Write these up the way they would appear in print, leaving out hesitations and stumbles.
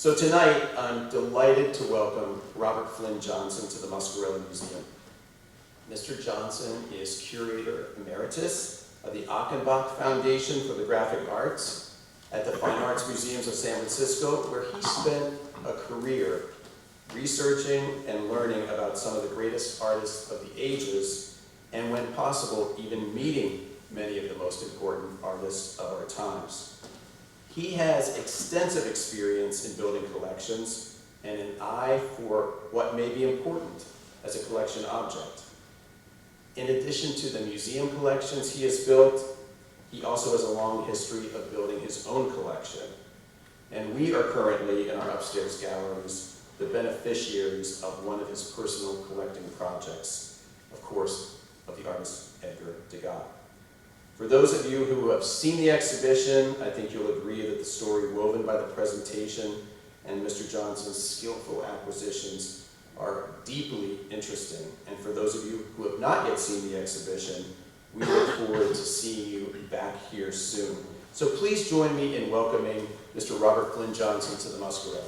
So tonight, I'm delighted to welcome Robert Flynn Johnson to the Muscarelle Museum. Mr. Johnson is Curator Emeritus of the Achenbach Foundation for the Graphic Arts at the Fine Arts Museums of San Francisco, where he spent a career researching and learning about some of the greatest artists of the ages, and when possible, even meeting many of the most important artists of our times. He has extensive experience in building collections and an eye for what may be important as a collection object. In addition to the museum collections he has built, he also has a long history of building his own collection. And we are currently, in our upstairs galleries, the beneficiaries of one of his personal collecting projects, of course, of the artist Edgar Degas. For those of you who have seen the exhibition, I think you'll agree that the story woven by the presentation and Mr. Johnson's skillful acquisitions are deeply interesting. And for those of you who have not yet seen the exhibition, we look forward to seeing you back here soon. So please join me in welcoming Mr. Robert Flynn Johnson to the Muscarelle.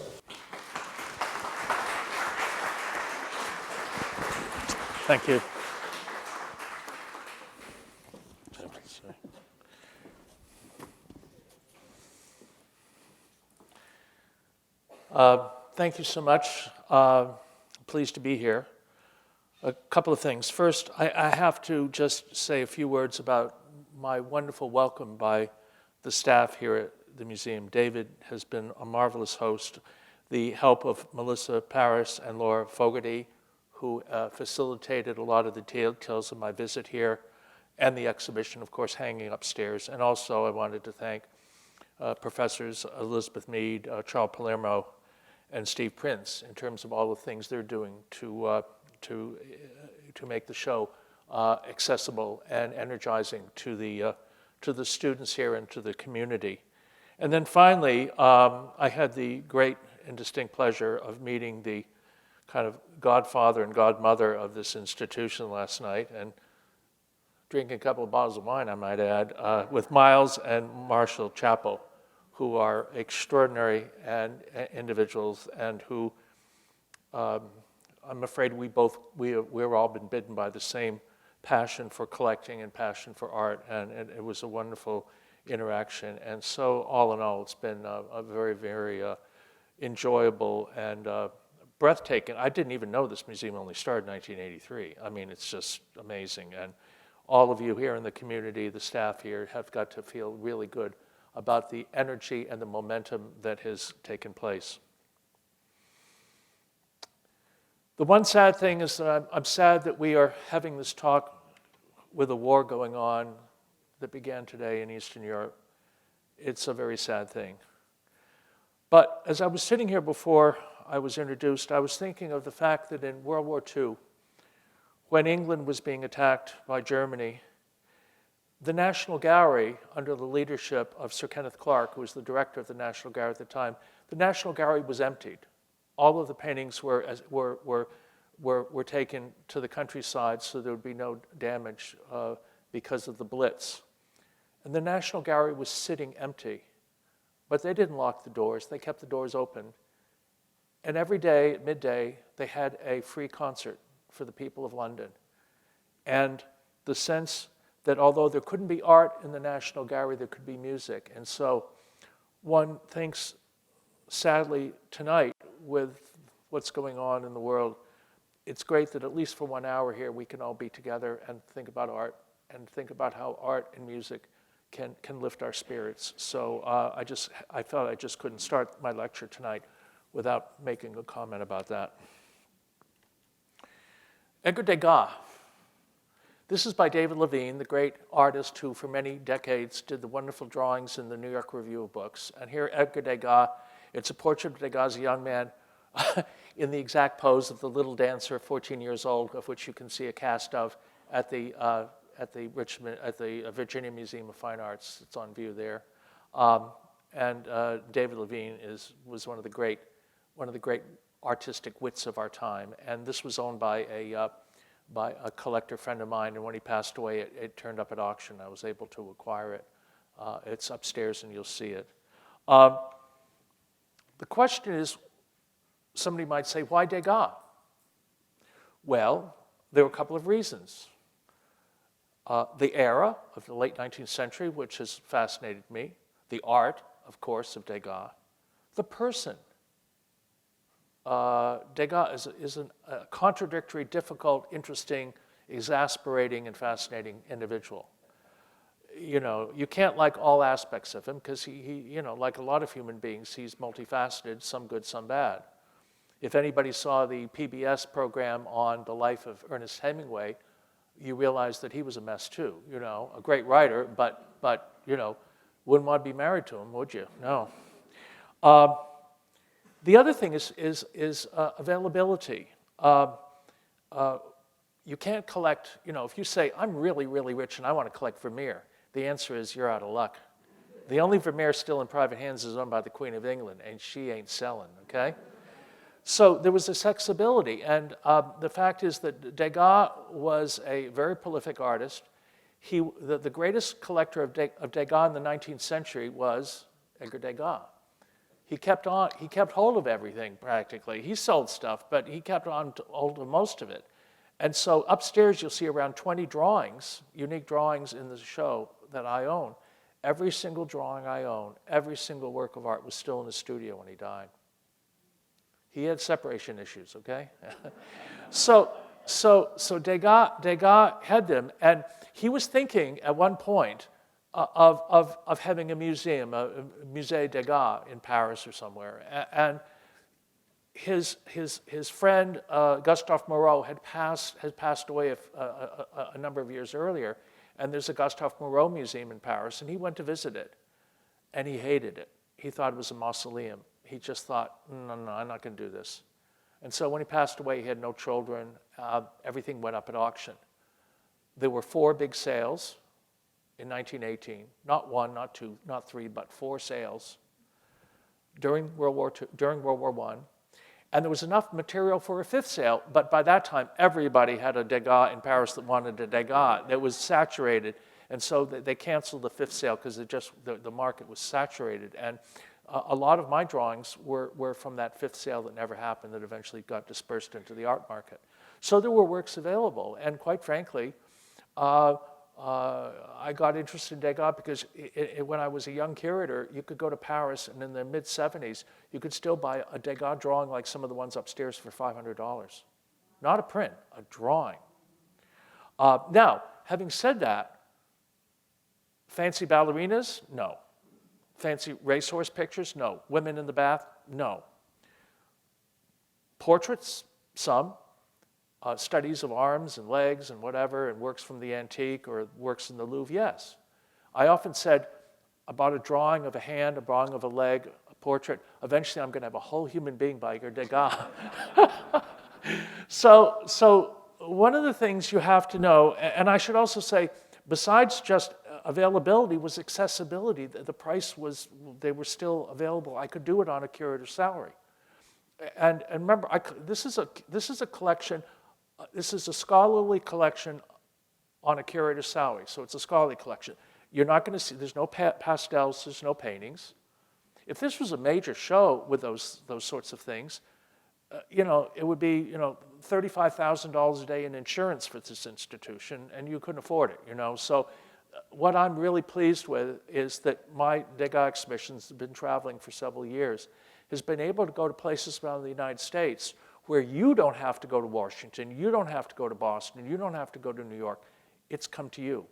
Thank you. Thank you so much. Pleased to be here. A couple of things. First, I have to just say a few words about my wonderful welcome by the staff here at the museum. David has been a marvelous host. The help of Melissa Paris and Laura Fogarty, who facilitated a lot of the details of my visit here, and the exhibition, of course, hanging upstairs. And also I wanted to thank Professors Elizabeth Mead, Charles Palermo, and Steve Prince in terms of all the things they're doing to make the show accessible and energizing to the students here and to the community. And then finally, I had the great and distinct pleasure of meeting the kind of godfather and godmother of this institution last night, and drinking a couple of bottles of wine, I might add, with Miles and Marshall Chappell, who are extraordinary individuals and who I'm afraid we've all been bitten by the same passion for collecting and passion for art, and it was a wonderful interaction. And so all in all, it's been a very, very enjoyable and breathtaking. I didn't even know this museum only started in 1983. I mean, it's just amazing. And all of you here in the community, the staff here, have got to feel really good about the energy and the momentum that has taken place. The one sad thing is that I'm sad that we are having this talk with a war going on that began today in Eastern Europe. It's a very sad thing. But as I was sitting here before I was introduced, I was thinking of the fact that in World War II, when England was being attacked by Germany, the National Gallery, under the leadership of Sir Kenneth Clark, who was the director of the National Gallery at the time, the National Gallery was emptied. All of the paintings were taken to the countryside so there would be no damage because of the Blitz. And the National Gallery was sitting empty. But they didn't lock the doors. They kept the doors open. And every day at midday, they had a free concert for the people of London. And the sense that although there couldn't be art in the National Gallery, there could be music. And so one thinks, sadly, tonight, with what's going on in the world, it's great that at least for 1 hour here, we can all be together and think about art and think about how art and music can lift our spirits. So I felt I just couldn't start my lecture tonight without making a comment about that. Edgar Degas. This is by David Levine, the great artist who for many decades did the wonderful drawings in the New York Review of Books. And here, Edgar Degas, it's a portrait of Degas, a young man, in the exact pose of the little dancer, 14 years old, of which you can see a cast of at the Virginia Museum of Fine Arts. It's on view there. David Levine was one of the great artistic wits of our time. And this was owned by a collector friend of mine, and when he passed away, it turned up at auction. I was able to acquire it. It's upstairs, and you'll see it. the question is, somebody might say, why Degas? Well, there were a couple of reasons. The era of the late 19th century, which has fascinated me, the art, of course, of Degas, the person. Degas is a contradictory, difficult, interesting, exasperating, and fascinating individual. You know, you can't like all aspects of him because he, you know, like a lot of human beings, he's multifaceted, some good, some bad. If anybody saw the PBS program on the life of Ernest Hemingway, you realize that he was a mess too, you know, a great writer, but you know, wouldn't want to be married to him, would you? No. The other thing is availability. You can't collect, you know, if you say, I'm really, really rich and I want to collect Vermeer, the answer is you're out of luck. The only Vermeer still in private hands is owned by the Queen of England, and she ain't selling, okay? So there was this accessibility, and the fact is that Degas was a very prolific artist. The greatest collector of Degas in the 19th century was Edgar Degas. He kept hold of everything practically. He sold stuff, but he kept hold of most of it. And so upstairs you'll see around 20 drawings, unique drawings in the show that I own. Every single drawing I own, every single work of art was still in the studio when he died. He had separation issues, okay? So Degas had them, and he was thinking at one point of having a museum, a Musée Degas in Paris or somewhere. And his friend Gustave Moreau had passed away a number of years earlier, and there's a Gustave Moreau museum in Paris, and he went to visit it, and he hated it. He thought it was a mausoleum. He just thought, no, I'm not going to do this. And so when he passed away, he had no children. Everything went up at auction. There were 4 big sales in 1918, not 1, not 2, not 3, but 4 sales during World War I. And there was enough material for a 5th sale, but by that time, everybody had a Degas in Paris that wanted a Degas. It was saturated, and so they canceled the 5th sale because the market was saturated. And a lot of my drawings were from that 5th sale that never happened, that eventually got dispersed into the art market. So there were works available, and quite frankly, I got interested in Degas because when I was a young curator, you could go to Paris, and in the mid-'70s, you could still buy a Degas drawing like some of the ones upstairs for $500. Not a print, a drawing. Now, having said that, fancy ballerinas? No. Fancy racehorse pictures? No. Women in the bath? No. Portraits? Some. Studies of arms and legs and whatever, and works from the antique or works in the Louvre? Yes. I often said about a drawing of a hand, a drawing of a leg, a portrait, eventually I'm going to have a whole human being by Edgar Degas. So one of the things you have to know, and I should also say, besides just availability, was accessibility. The price was, they were still available. I could do it on a curator's salary. And remember, this is a collection. This is a scholarly collection on a curator's salary, so it's a scholarly collection. You're not going to see, there's no pastels, there's no paintings. If this was a major show with those sorts of things, you know, it would be, you know, $35,000 a day in insurance for this institution, and you couldn't afford it, you know. So what I'm really pleased with is that my Degas exhibitions have been traveling for several years, has been able to go to places around the United States where you don't have to go to Washington, you don't have to go to Boston, you don't have to go to New York. It's come to you.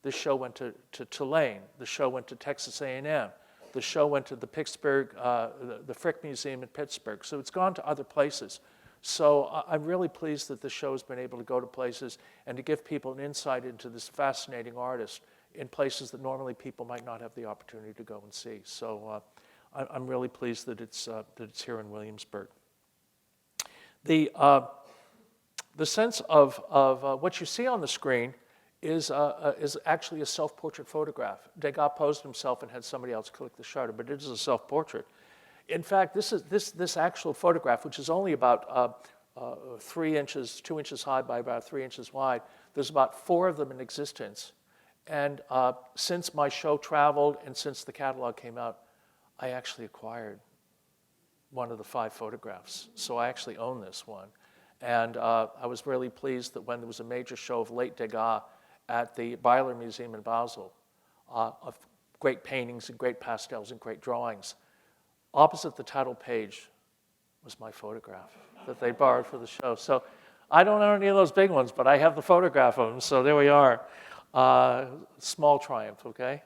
This show went to Tulane. The show went to Texas A&M. The show went to the Pittsburgh, the Frick Museum in Pittsburgh. So it's gone to other places. So I'm really pleased that the show has been able to go to places and to give people an insight into this fascinating artist in places that normally people might not have the opportunity to go and see. So I'm really pleased that it's here in Williamsburg. The sense of what you see on the screen is actually a self-portrait photograph. Degas posed himself and had somebody else click the shutter, but it is a self-portrait. In fact, this actual photograph, which is only about 2 inches high by about 3 inches wide, there's about 4 of them in existence. And since my show traveled and since the catalog came out, I actually acquired one of the 5 photographs. So I actually own this one. And I was really pleased that when there was a major show of late Degas at the Byler Museum in Basel, of great paintings and great pastels and great drawings, opposite the title page was my photograph that they borrowed for the show. So I don't own any of those big ones, but I have the photograph of them, so there we are. Small triumph, okay?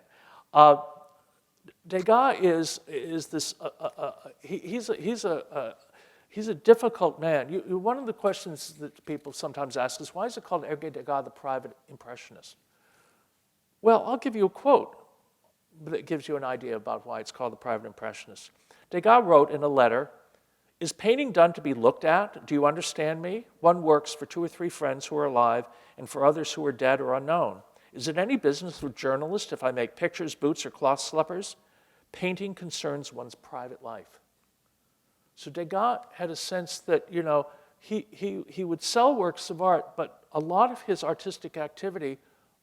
Degas is this, he's a difficult man. One of the questions that people sometimes ask is, why is it called Edgar Degas the Private Impressionist? Well, I'll give you a quote that gives you an idea about why it's called the Private Impressionist. Degas wrote in a letter, "Is painting done to be looked at? Do you understand me? One works for 2 or 3 friends who are alive and for others who are dead or unknown. Is it any business of a journalist if I make pictures, boots, or cloth slippers? Painting concerns one's private life." So Degas had a sense that, you know, he would sell works of art, but a lot of his artistic activity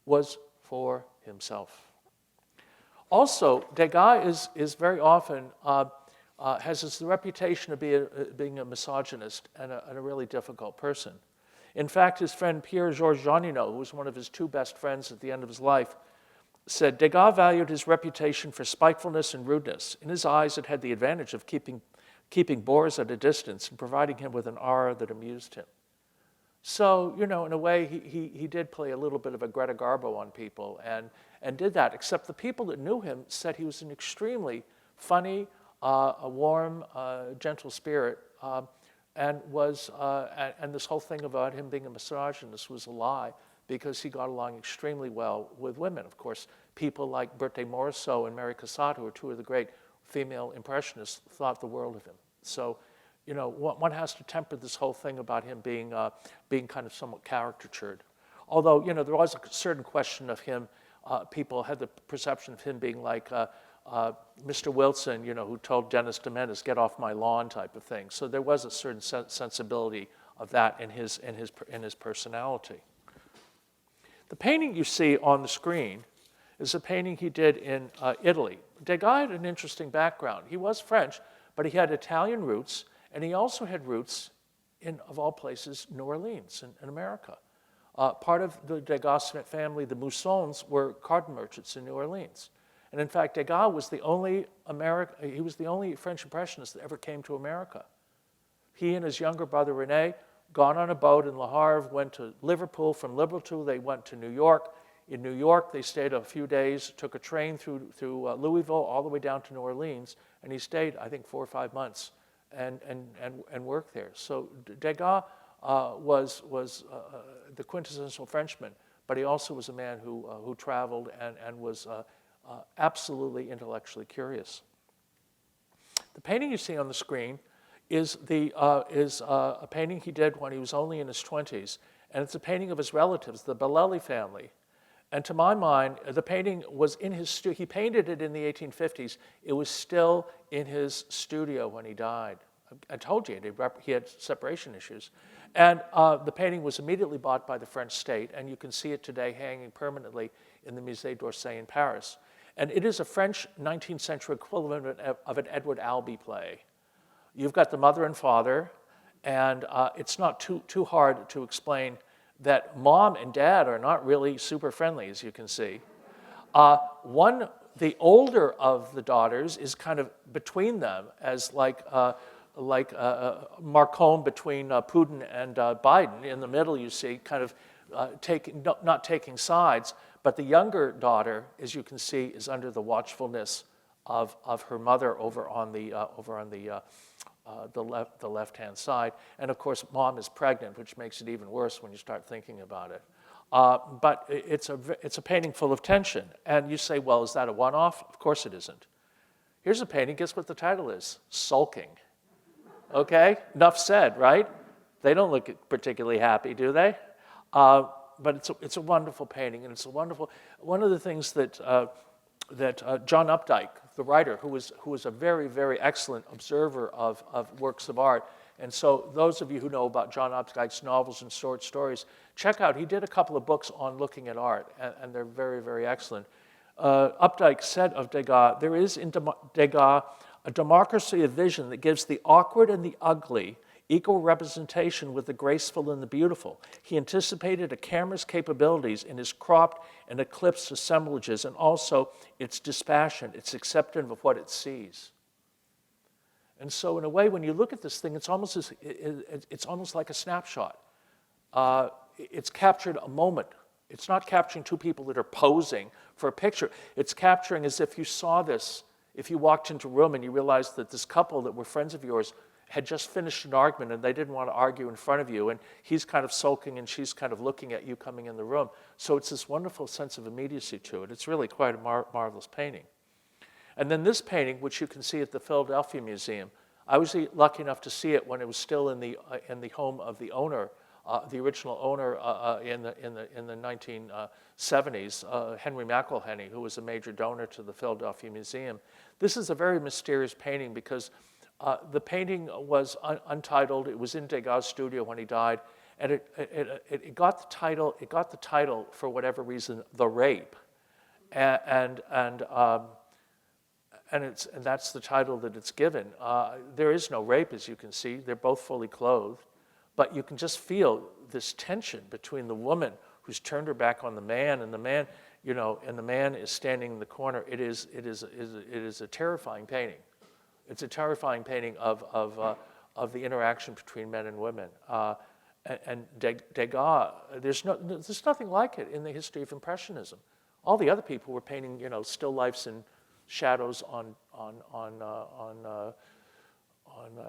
was for himself. Also, Degas is very often, has the reputation of being a misogynist and a really difficult person. In fact, his friend Pierre-Georges Jeanninot, who was one of his 2 best friends at the end of his life, said, Degas valued his reputation for spitefulness and rudeness. In his eyes, it had the advantage of keeping bores at a distance and providing him with an aura that amused him. So, you know, in a way, he did play a little bit of a Greta Garbo on people and did that, except the people that knew him said he was an extremely funny, a warm, gentle spirit, and this whole thing about him being a misogynist was a lie, because he got along extremely well with women. Of course, people like Berthe Morisot and Mary Cassatt, who were 2 of the great female impressionists, thought the world of him. So, you know, one has to temper this whole thing about him being kind of somewhat caricatured. Although, you know, there was a certain question of him. People had the perception of him being like Mr. Wilson, you know, who told Dennis de Menace, "Get off my lawn," type of thing. So there was a certain sensibility of that in his personality. The painting you see on the screen is a painting he did in Italy. Degas had an interesting background. He was French, but he had Italian roots, and he also had roots in, of all places, New Orleans in America. Part of the Degas family, the Moussons, were cotton merchants in New Orleans. And in fact, Degas was the only French impressionist that ever came to America. He and his younger brother René got on a boat in Le Havre, went to Liverpool. From Liverpool, they went to New York. In New York, they stayed a few days, took a train through Louisville all the way down to New Orleans, and he stayed, I think, 4 or 5 months and worked there. So Degas was the quintessential Frenchman, but he also was a man who traveled and was absolutely intellectually curious. The painting you see on the screen is a painting he did when he was only in his 20s, and it's a painting of his relatives, the Ballet family. And to my mind, the painting was in his studio. He painted it in the 1850s. It was still in his studio when he died. I told you, he had separation issues. And the painting was immediately bought by the French state, and you can see it today hanging permanently in the Musée d'Orsay in Paris. And it is a French 19th century equivalent of an Edward Albee play. You've got the mother and father, and it's not too hard to explain that mom and dad are not really super friendly, as you can see. The older of the daughters is kind of between them, as like Macron between Putin and Biden. In the middle, you see, kind of not taking sides, but the younger daughter, as you can see, is under the watchfulness of her mother over on the left-hand side. And of course, mom is pregnant, which makes it even worse when you start thinking about it. But it's a painting full of tension. And you say, well, is that a one-off? Of course it isn't. Here's a painting. Guess what the title is? Sulking. Okay? Enough said, right? They don't look particularly happy, do they? But it's a wonderful painting, and it's a wonderful. One of the things that John Updike, the writer, who was a very, very excellent observer of works of art, and so those of you who know about John Updike's novels and short stories, check out. He did a couple of books on looking at art, and they're very, very excellent. Updike said of Degas, there is in Degas a democracy of vision that gives the awkward and the ugly equal representation with the graceful and the beautiful. He anticipated a camera's capabilities in his cropped and eclipsed assemblages, and also its dispassion, its acceptance of what it sees. And so in a way, when you look at this thing, it's almost like a snapshot. It's captured a moment. It's not capturing two people that are posing for a picture. It's capturing as if you saw this, if you walked into a room and you realized that this couple that were friends of yours had just finished an argument and they didn't want to argue in front of you, and he's kind of sulking and she's kind of looking at you coming in the room. So it's this wonderful sense of immediacy to it. It's really quite a marvelous painting. And then this painting, which you can see at the Philadelphia Museum, I was lucky enough to see it when it was still in the home of the owner, the original owner in the 1970s, Henry McElhenney, who was a major donor to the Philadelphia Museum. This is a very mysterious painting because the painting was untitled. It was in Degas' studio when he died, and it got the title. It got the title for whatever reason, "The Rape," and that's the title that it's given. There is no rape, as you can see. They're both fully clothed, but you can just feel this tension between the woman who's turned her back on the man, and the man, and the man is standing in the corner. It is a terrifying painting. It's a terrifying painting of the interaction between men and women. And Degas, there's nothing like it in the history of Impressionism. All the other people were painting, still lifes and shadows on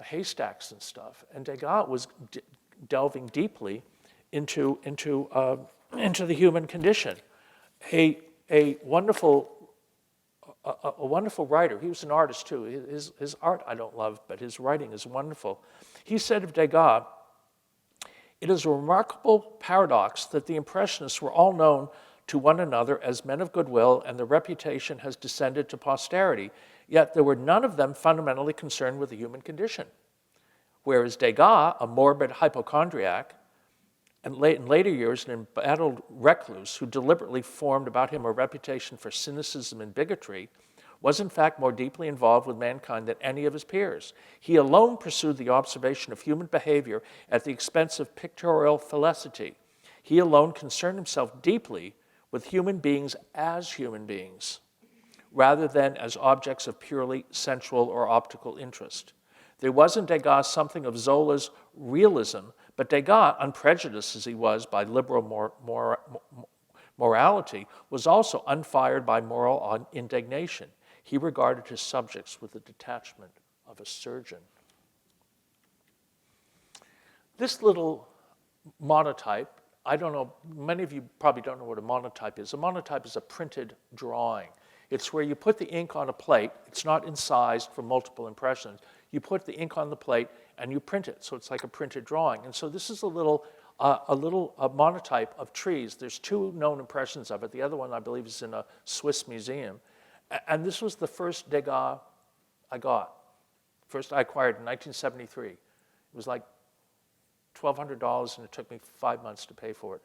haystacks and stuff. And Degas was delving deeply into the human condition. A wonderful writer. He was an artist too. His art I don't love, but his writing is wonderful. He said of Degas, "It is a remarkable paradox that the Impressionists were all known to one another as men of goodwill, and their reputation has descended to posterity, yet there were none of them fundamentally concerned with the human condition. Whereas Degas, a morbid hypochondriac, and in later years an embattled recluse who deliberately formed about him a reputation for cynicism and bigotry, was in fact more deeply involved with mankind than any of his peers. He alone pursued the observation of human behavior at the expense of pictorial felicity. He alone concerned himself deeply with human beings as human beings, rather than as objects of purely sensual or optical interest. There was in Degas something of Zola's realism, but Degas, unprejudiced as he was by liberal morality, was also unfired by moral indignation. He regarded his subjects with the detachment of a surgeon." This little monotype, I don't know, many of you probably don't know what a monotype is. A monotype is a printed drawing. It's where you put the ink on a plate. It's not incised for multiple impressions. You put the ink on the plate and you print it, so it's like a printed drawing. And so this is a little monotype of trees. There's two known impressions of it. The other one, I believe, is in a Swiss museum. And this was the first Degas I got. First I acquired in 1973. It was like $1,200, and it took me 5 months to pay for it.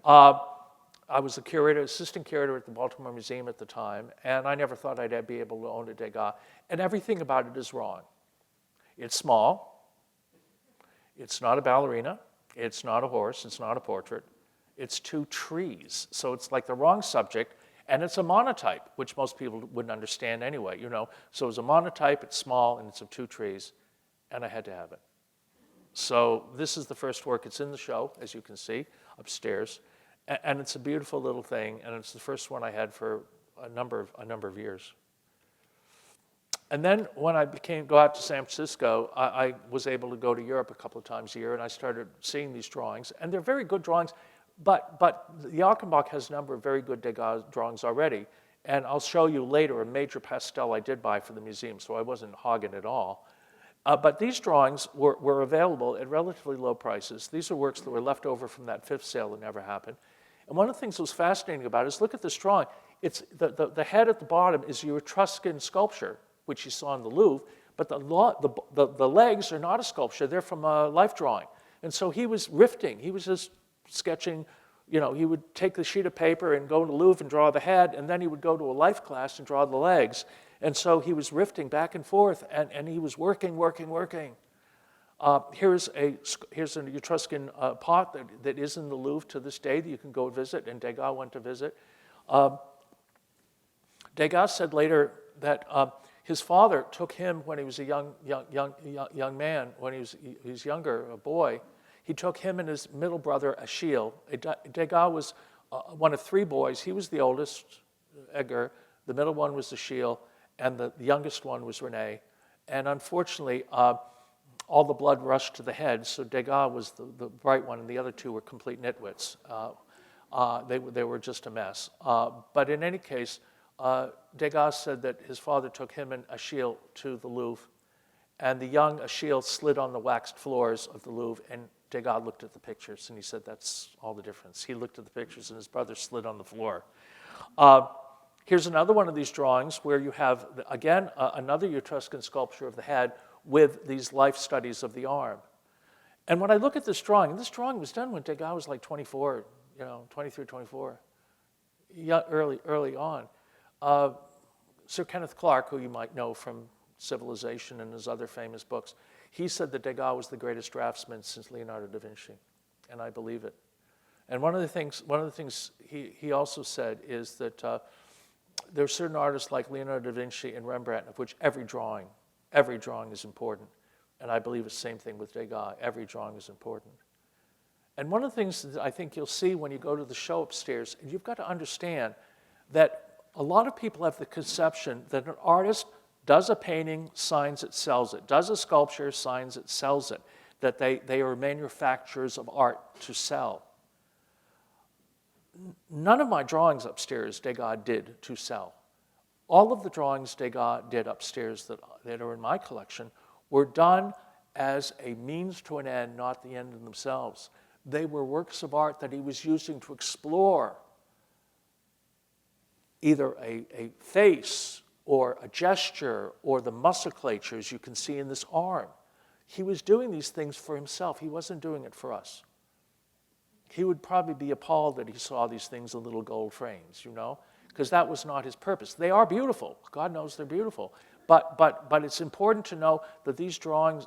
I was the curator, assistant curator at the Baltimore Museum at the time, and I never thought I'd be able to own a Degas. And everything about it is wrong. It's small. It's not a ballerina. It's not a horse. It's not a portrait. It's two trees. So it's like the wrong subject, and it's a monotype, which most people wouldn't understand anyway, So it's a monotype, it's small, and it's of two trees, and I had to have it. So this is the first work. It's in the show, as you can see, upstairs. And it's a beautiful little thing, and it's the first one I had for a number of years. And then when I go out to San Francisco, I was able to go to Europe a couple of times a year, and I started seeing these drawings. And they're very good drawings, but the Achenbach has a number of very good Degas drawings already. And I'll show you later a major pastel I did buy for the museum, so I wasn't hogging it all. But these drawings were available at relatively low prices. These are works that were left over from that fifth sale that never happened. And one of the things that was fascinating about it is, look at this drawing. It's the head at the bottom is your Etruscan sculpture, which you saw in the Louvre, but the legs are not a sculpture. They're from a life drawing. And so he was rifting. He was just sketching. He would take the sheet of paper and go to the Louvre and draw the head, and then he would go to a life class and draw the legs. And so he was rifting back and forth, and he was working. Here's an Etruscan pot that is in the Louvre to this day that you can go visit, and Degas went to visit. Degas said later that his father took him when he was a young man, when he was younger, a boy. He took him and his middle brother, Achille. Degas was one of 3 boys. He was the oldest, Edgar. The middle one was Achille, and the youngest one was René. And unfortunately, all the blood rushed to the head, so Degas was the bright one, and the other 2 were complete nitwits. They were just a mess. But in any case, Degas said that his father took him and Achille to the Louvre, and the young Achille slid on the waxed floors of the Louvre, and Degas looked at the pictures, and he said that's all the difference. He looked at the pictures, and his brother slid on the floor. Here's another one of these drawings where you have, again, another Etruscan sculpture of the head with these life studies of the arm. And when I look at this drawing was done when Degas was like 24, 23, 24, early on. Sir Kenneth Clark, who you might know from Civilization and his other famous books, he said that Degas was the greatest draftsman since Leonardo da Vinci, and I believe it. And one of the things he also said is that there are certain artists like Leonardo da Vinci and Rembrandt, of which every drawing is important. And I believe the same thing with Degas. Every drawing is important. And one of the things that I think you'll see when you go to the show upstairs, and you've got to understand that a lot of people have the conception that an artist does a painting, signs it, sells it, does a sculpture, signs it, sells it, that they are manufacturers of art to sell. None of my drawings upstairs Degas did to sell. All of the drawings Degas did upstairs that are in my collection were done as a means to an end, not the end in themselves. They were works of art that he was using to explore either a face or a gesture or the musclatures you can see in this arm. He was doing these things for himself. He wasn't doing it for us. He would probably be appalled that he saw these things in little gold frames, because that was not his purpose. They are beautiful. God knows they're beautiful. But it's important to know that these drawings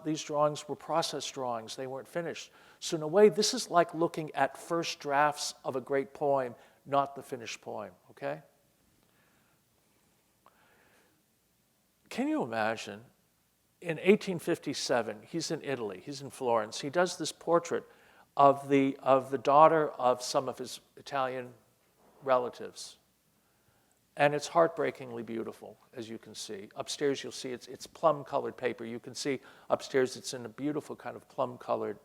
were process drawings. They weren't finished. So in a way, this is like looking at first drafts of a great poem, not the finished poem, okay? Can you imagine, in 1857, he's in Italy, he's in Florence, he does this portrait of the daughter of some of his Italian relatives. And it's heartbreakingly beautiful, as you can see. Upstairs, you'll see it's plum-colored paper. You can see upstairs it's in a beautiful kind of plum-colored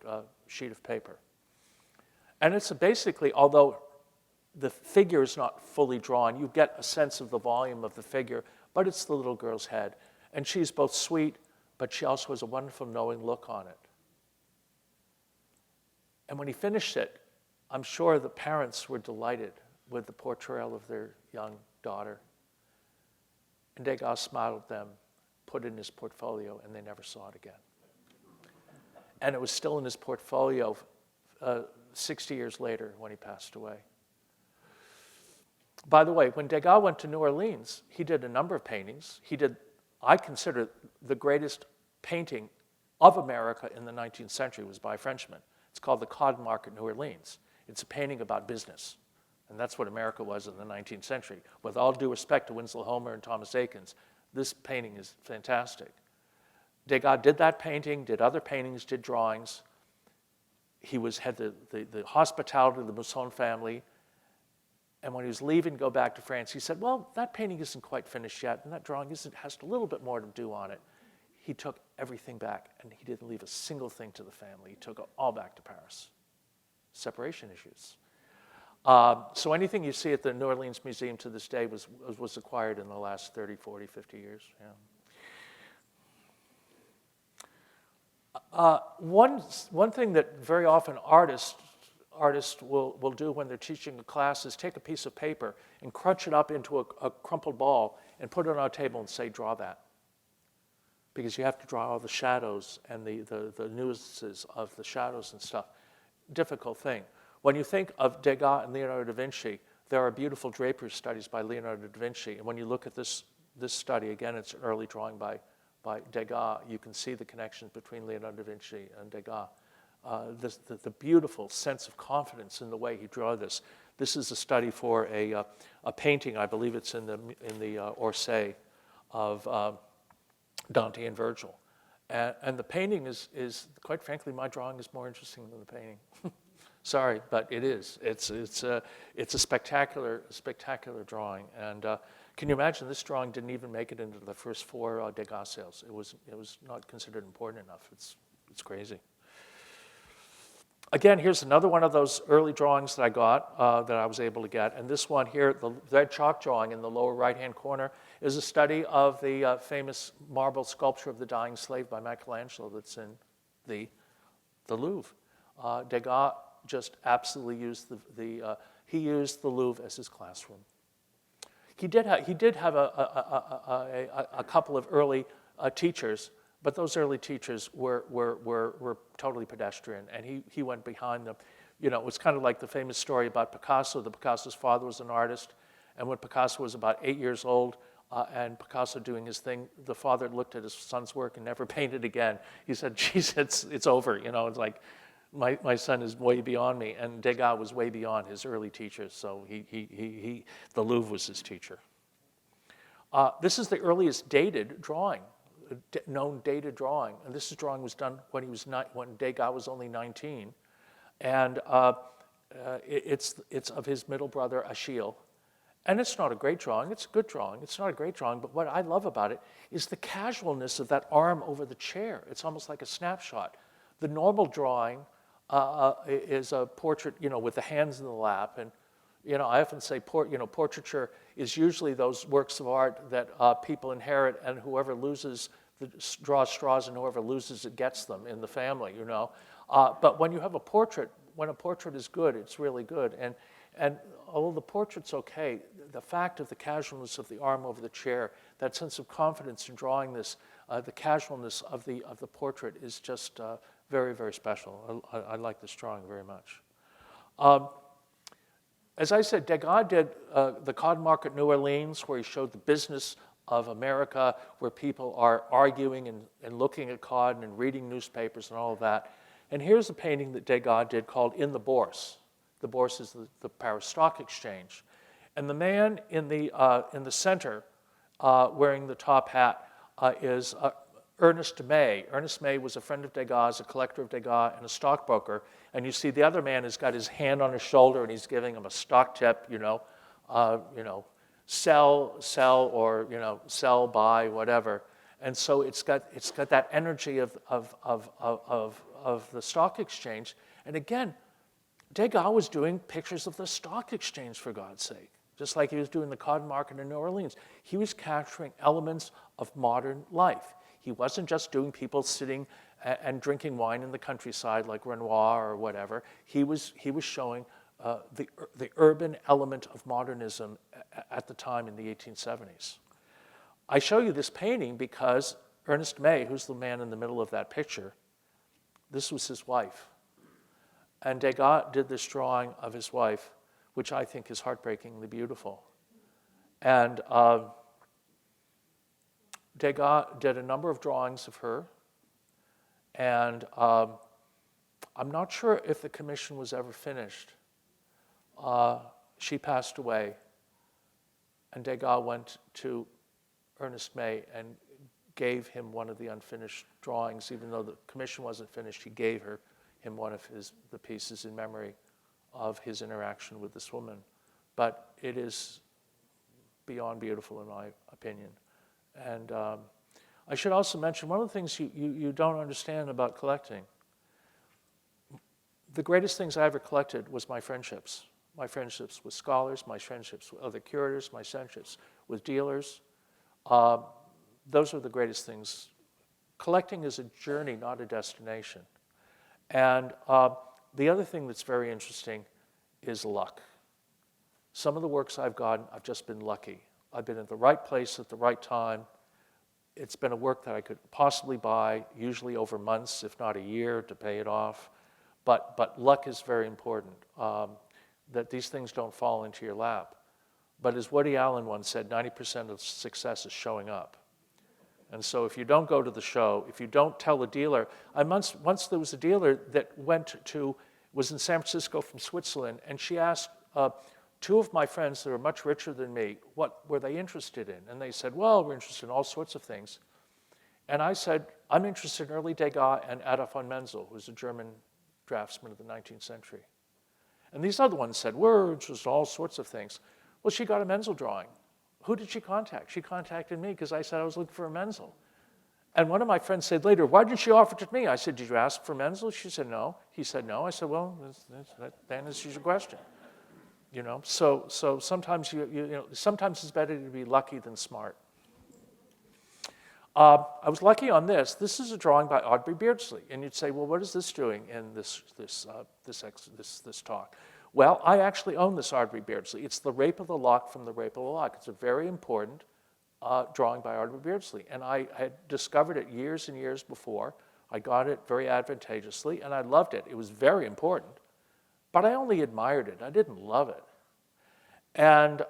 sheet of paper. And it's basically, although the figure is not fully drawn, you get a sense of the volume of the figure, but it's the little girl's head. And she's both sweet, but she also has a wonderful knowing look on it. And when he finished it, I'm sure the parents were delighted with the portrayal of their young daughter. And Degas smiled at them, put it in his portfolio, and they never saw it again. And it was still in his portfolio 60 years later when he passed away. By the way, when Degas went to New Orleans, he did a number of paintings. I consider the greatest painting of America in the 19th century was by a Frenchman. It's called The Cotton Market, New Orleans. It's a painting about business. And that's what America was in the 19th century. With all due respect to Winslow Homer and Thomas Eakins, this painting is fantastic. Degas did that painting, did other paintings, did drawings. He had the hospitality of the Mousson family. And when he was leaving to go back to France, he said, well, that painting isn't quite finished yet, and that drawing has a little bit more to do on it. He took everything back, and he didn't leave a single thing to the family. He took it all back to Paris. Separation issues. So anything you see at the New Orleans Museum to this day was acquired in the last 30, 40, 50 years. Yeah. One thing that very often artists will do when they're teaching a class is take a piece of paper and crunch it up into a crumpled ball and put it on a table and say, draw that. Because you have to draw all the shadows and the nuances of the shadows and stuff. Difficult thing. When you think of Degas and Leonardo da Vinci, there are beautiful drapery studies by Leonardo da Vinci. And when you look at this this study, again, it's an early drawing by Degas. You can see the connections between Leonardo da Vinci and Degas. The beautiful sense of confidence in the way he drew this. This is a study for a painting, I believe it's in the Orsay of Dante and Virgil. And the painting is, quite frankly, my drawing is more interesting than the painting. Sorry, but it is. It's a spectacular drawing. And can you imagine this drawing didn't even make it into the first 4 Degas sales? It was not considered important enough. It's crazy. Again, here's another one of those early drawings that I got, that I was able to get. And this one here, the red chalk drawing in the lower right-hand corner, is a study of the famous marble sculpture of the Dying Slave by Michelangelo that's in the Louvre. Degas just absolutely used he used the Louvre as his classroom. He did have a couple of early teachers, but those early teachers were totally pedestrian, and he went behind them. You know, it was kind of like the famous story about Picasso. Picasso's father was an artist, and when Picasso was about 8 years old, and Picasso doing his thing, the father looked at his son's work and never painted again. He said, geez, it's over. You know, it's like, my son is way beyond me. And Degas was way beyond his early teachers, so the Louvre was his teacher. This is the earliest dated drawing, known dated drawing. And this drawing was done when when Degas was only 19. And it's of his middle brother, Achille. And it's not a great drawing. It's a good drawing. It's not a great drawing, but what I love about it is the casualness of that arm over the chair. It's almost like a snapshot. The normal drawing is a portrait, you know, with the hands in the lap. And, you know, I often say, portraiture is usually those works of art that people inherit, and whoever loses draws straws, and whoever loses it gets them in the family, you know. But when you have a portrait, when a portrait is good, it's really good. And although the portrait's okay, the fact of the casualness of the arm over the chair, that sense of confidence in drawing this, the casualness of the portrait is just very, very special. I like this drawing very much. As I said, Degas did the cod market New Orleans, where he showed the business of America, where people are arguing and looking at cod and reading newspapers and all of that. And here's a painting that Degas did called In the Bourse. The Bourse is the Paris Stock Exchange. And the man in the center wearing the top hat is Ernest May. Ernest May was a friend of Degas, a collector of Degas, and a stockbroker. And you see the other man has got his hand on his shoulder, and he's giving him a stock tip, sell, or sell, buy, whatever. And so it's got that energy of the stock exchange. And again, Degas was doing pictures of the stock exchange, for God's sake, just like he was doing the cotton market in New Orleans. He was capturing elements of modern life. He wasn't just doing people sitting and drinking wine in the countryside like Renoir or whatever. He was showing the urban element of modernism at the time in the 1870s. I show you this painting because Ernest May, who's the man in the middle of that picture, this was his wife. And Degas did this drawing of his wife, which I think is heartbreakingly beautiful. And Degas did a number of drawings of her. And I'm not sure if the commission was ever finished. She passed away. And Degas went to Ernest May and gave him one of the unfinished drawings. Even though the commission wasn't finished, he gave him one of the pieces in memory of his interaction with this woman. But it is beyond beautiful, in my opinion. And I should also mention one of the things you don't understand about collecting. The greatest things I ever collected was my friendships with scholars, my friendships with other curators, my friendships with dealers. Those are the greatest things. Collecting is a journey, not a destination. And the other thing that's very interesting is luck. Some of the works I've gotten, I've just been lucky. I've been at the right place at the right time. It's been a work that I could possibly buy, usually over months, if not a year, to pay it off. But luck is very important, that these things don't fall into your lap. But as Woody Allen once said, 90% of success is showing up. And so if you don't go to the show, if you don't tell a dealer, once there was a dealer that was in San Francisco from Switzerland, and she asked two of my friends that are much richer than me, what were they interested in? And they said, well, we're interested in all sorts of things. And I said, I'm interested in early Degas and Adolf von Menzel, who was a German draftsman of the 19th century. And these other ones said, we're interested in all sorts of things. Well, she got a Menzel drawing. Who did she contact? She contacted me because I said I was looking for a Menzel. And one of my friends said later, why didn't she offer it to me? I said, did you ask for Menzel? She said, no. He said, no. I said, well, then it's your question. You know, so sometimes sometimes it's better to be lucky than smart. I was lucky on this. This is a drawing by Aubrey Beardsley, and you'd say, well, what is this doing in this talk? Well, I actually own this Aubrey Beardsley. It's the Rape of the Lock from the Rape of the Lock. It's a very important drawing by Aubrey Beardsley, and I had discovered it years and years before. I got it very advantageously, and I loved it. It was very important, but I only admired it. I didn't love it. And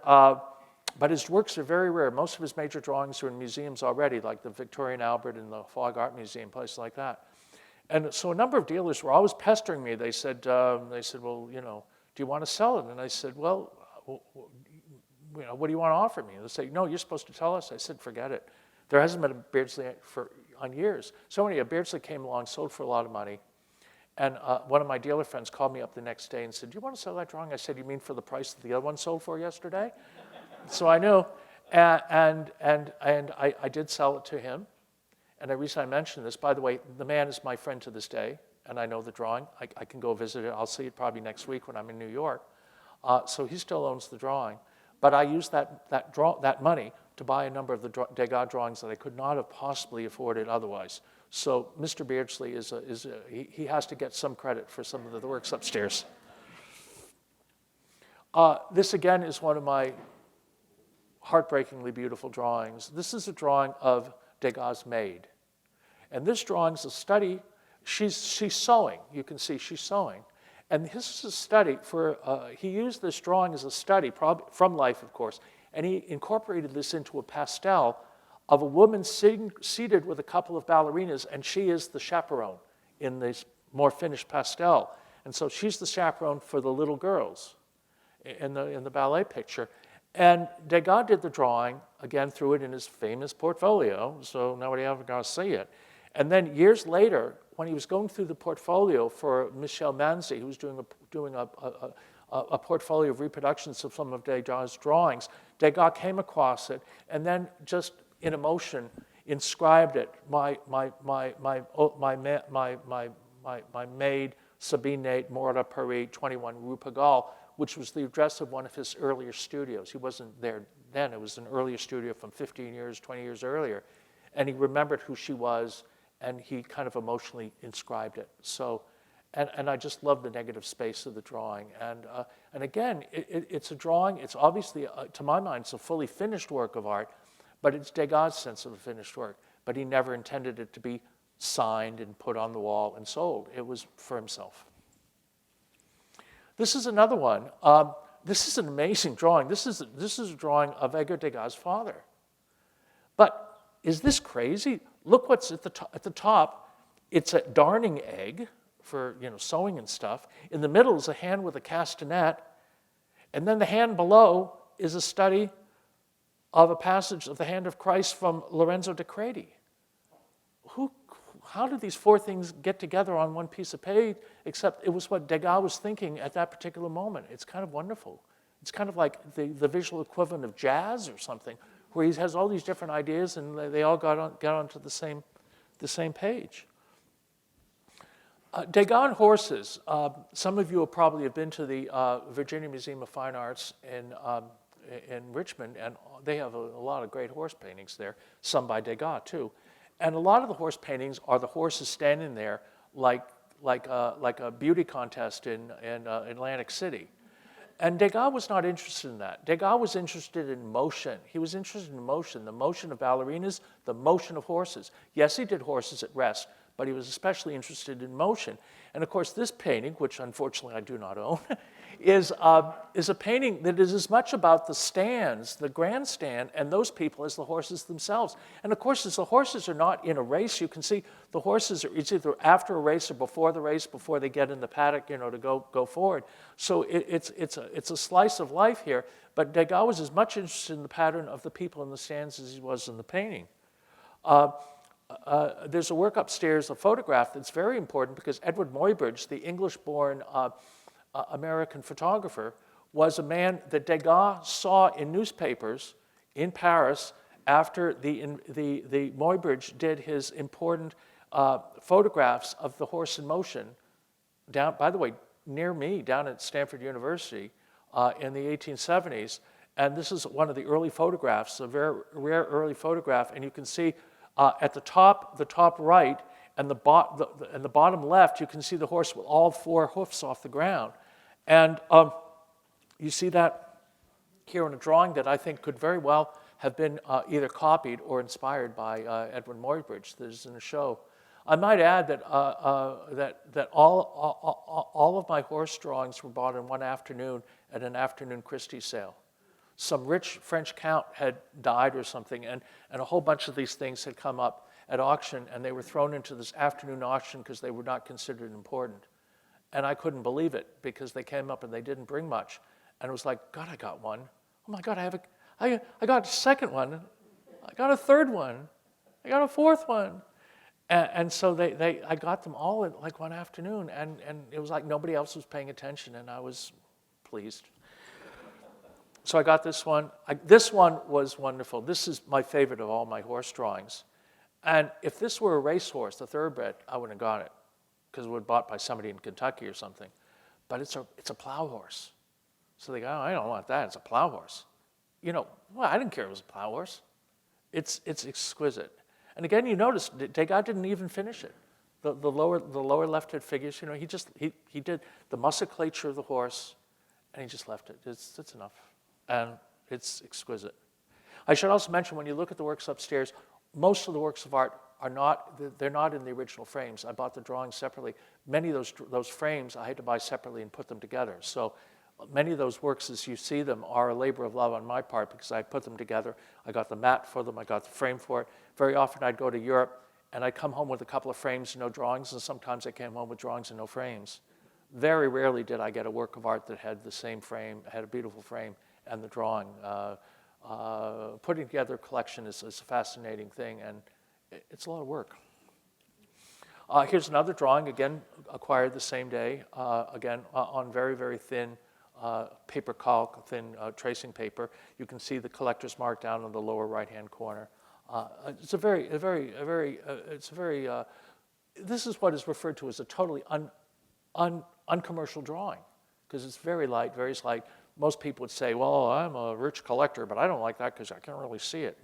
but his works are very rare. Most of his major drawings are in museums already, like the Victoria and Albert and the Fogg Art Museum, places like that. And so a number of dealers were always pestering me. They said, well, you know, do you want to sell it? And I said, well, you know, what do you want to offer me? And they say, no, you're supposed to tell us. I said, forget it. There hasn't been a Beardsley on years. So anyway, a Beardsley came along, sold for a lot of money. And one of my dealer friends called me up the next day and said, do you want to sell that drawing? I said, you mean for the price that the other one sold for yesterday? So I knew, and I did sell it to him. And the reason I mention this, by the way, the man is my friend to this day, and I know the drawing. I can go visit it. I'll see it probably next week when I'm in New York. So he still owns the drawing. But I used that money to buy a number of the Degas drawings that I could not have possibly afforded otherwise. So Mr. Beardsley he has to get some credit for some of the works upstairs. This again is one of my heartbreakingly beautiful drawings. This is a drawing of Degas Maid. And this drawing is a study. She's sewing. You can see she's sewing. And this is a study he used this drawing as a study, from life, of course, and he incorporated this into a pastel of a woman seated with a couple of ballerinas, and she is the chaperone in this more finished pastel. And so she's the chaperone for the little girls in the ballet picture. And Degas did the drawing, again, threw it in his famous portfolio, so nobody ever got to see it. And then years later, when he was going through the portfolio for Michel Manzi, who was doing a portfolio of reproductions of some of Degas' drawings, Degas came across it, and then just in emotion inscribed it, my maid, Sabine Morta Paris, 21 Rue Pigalle, which was the address of one of his earlier studios. He wasn't there then. It was an earlier studio from 15 years, 20 years earlier. And he remembered who she was, and he kind of emotionally inscribed it. So, and I just love the negative space of the drawing. And again, it's a drawing. It's obviously, to my mind, it's a fully finished work of art, but it's Degas' sense of a finished work. But he never intended it to be signed and put on the wall and sold. It was for himself. This is another one. This is an amazing drawing. This is a drawing of Edgar Degas' father. But is this crazy? Look what's at the top. It's a darning egg for sewing and stuff. In the middle is a hand with a castanet, and then the hand below is a study of a passage of the Hand of Christ from Lorenzo di Credi. How did these four things get together on one piece of page, except it was what Degas was thinking at that particular moment. It's kind of wonderful. It's kind of like the visual equivalent of jazz or something, where he has all these different ideas and they all got onto the same page. Degas and horses. Some of you probably have been to the Virginia Museum of Fine Arts in Richmond, and they have a lot of great horse paintings there, some by Degas too. And a lot of the horse paintings are the horses standing there like a beauty contest in Atlantic City. And Degas was not interested in that. Degas was interested in motion. He was interested in motion, the motion of ballerinas, the motion of horses. Yes, he did horses at rest, but he was especially interested in motion. And of course, this painting, which unfortunately I do not own, is a painting that is as much about the stands, the grandstand, and those people as the horses themselves. And of course, as the horses are not in a race, you can see the horses are it's either after a race or before the race, before they get in the paddock, to go forward. So it's a slice of life here. But Degas was as much interested in the pattern of the people in the stands as he was in the painting. There's a work upstairs, a photograph that's very important because Edward Muybridge, the English-born American photographer, was a man that Degas saw in newspapers in Paris after the Muybridge did his important photographs of the horse in motion down, by the way, near me, down at Stanford University in the 1870s. And this is one of the early photographs, a very rare early photograph, and you can see at the top right and the bottom left, you can see the horse with all four hoofs off the ground. And you see that here in a drawing that I think could very well have been either copied or inspired by Edward Muybridge. That is in a show. I might add that all of my horse drawings were bought in one afternoon at an afternoon Christie's sale. Some rich French count had died or something, and a whole bunch of these things had come up at auction, and they were thrown into this afternoon auction because they were not considered important. And I couldn't believe it because they came up and they didn't bring much. And it was like, God, I got one. Oh my God, I got a second one. I got a third one. I got a fourth one. And so I got them all in like one afternoon, and it was like nobody else was paying attention, and I was pleased. So I got this one. This one was wonderful. This is my favorite of all my horse drawings. And if this were a racehorse, a thoroughbred, I wouldn't have got it because it was bought by somebody in Kentucky or something. But it's a plow horse. So they go, oh, I don't want that. It's a plow horse. Well, I didn't care it was a plow horse. It's exquisite. And again, you notice Degas didn't even finish it. The lower left-hand figures, he did the musculature of the horse, and he just left it. It's enough. And it's exquisite. I should also mention, when you look at the works upstairs, most of the works of art they're not in the original frames. I bought the drawings separately. Many of those frames I had to buy separately and put them together. So many of those works, as you see them, are a labor of love on my part because I put them together. I got the mat for them. I got the frame for it. Very often I'd go to Europe and I'd come home with a couple of frames and no drawings, and sometimes I came home with drawings and no frames. Very rarely did I get a work of art that had the same frame, had a beautiful frame, and the drawing. Putting together a collection is a fascinating thing, and it's a lot of work. Here's another drawing, again, acquired the same day, again, on very, very thin paper calc, thin tracing paper. You can see the collector's mark down in the lower right-hand corner. This is what is referred to as a totally uncommercial drawing, because it's very light, very slight. Most people would say, well, I'm a rich collector, but I don't like that because I can't really see it,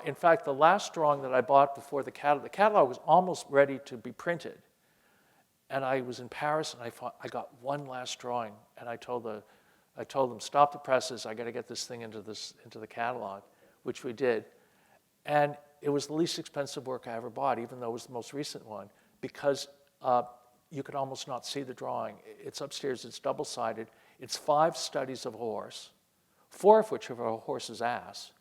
In fact, the last drawing that I bought before the catalog was almost ready to be printed. And I was in Paris, and I got one last drawing, and I told them, stop the presses, I got to get this thing into the catalog, which we did. And it was the least expensive work I ever bought, even though it was the most recent one, because you could almost not see the drawing. It's upstairs, it's double-sided. It's 5 studies of a horse, 4 of which are a horse's ass.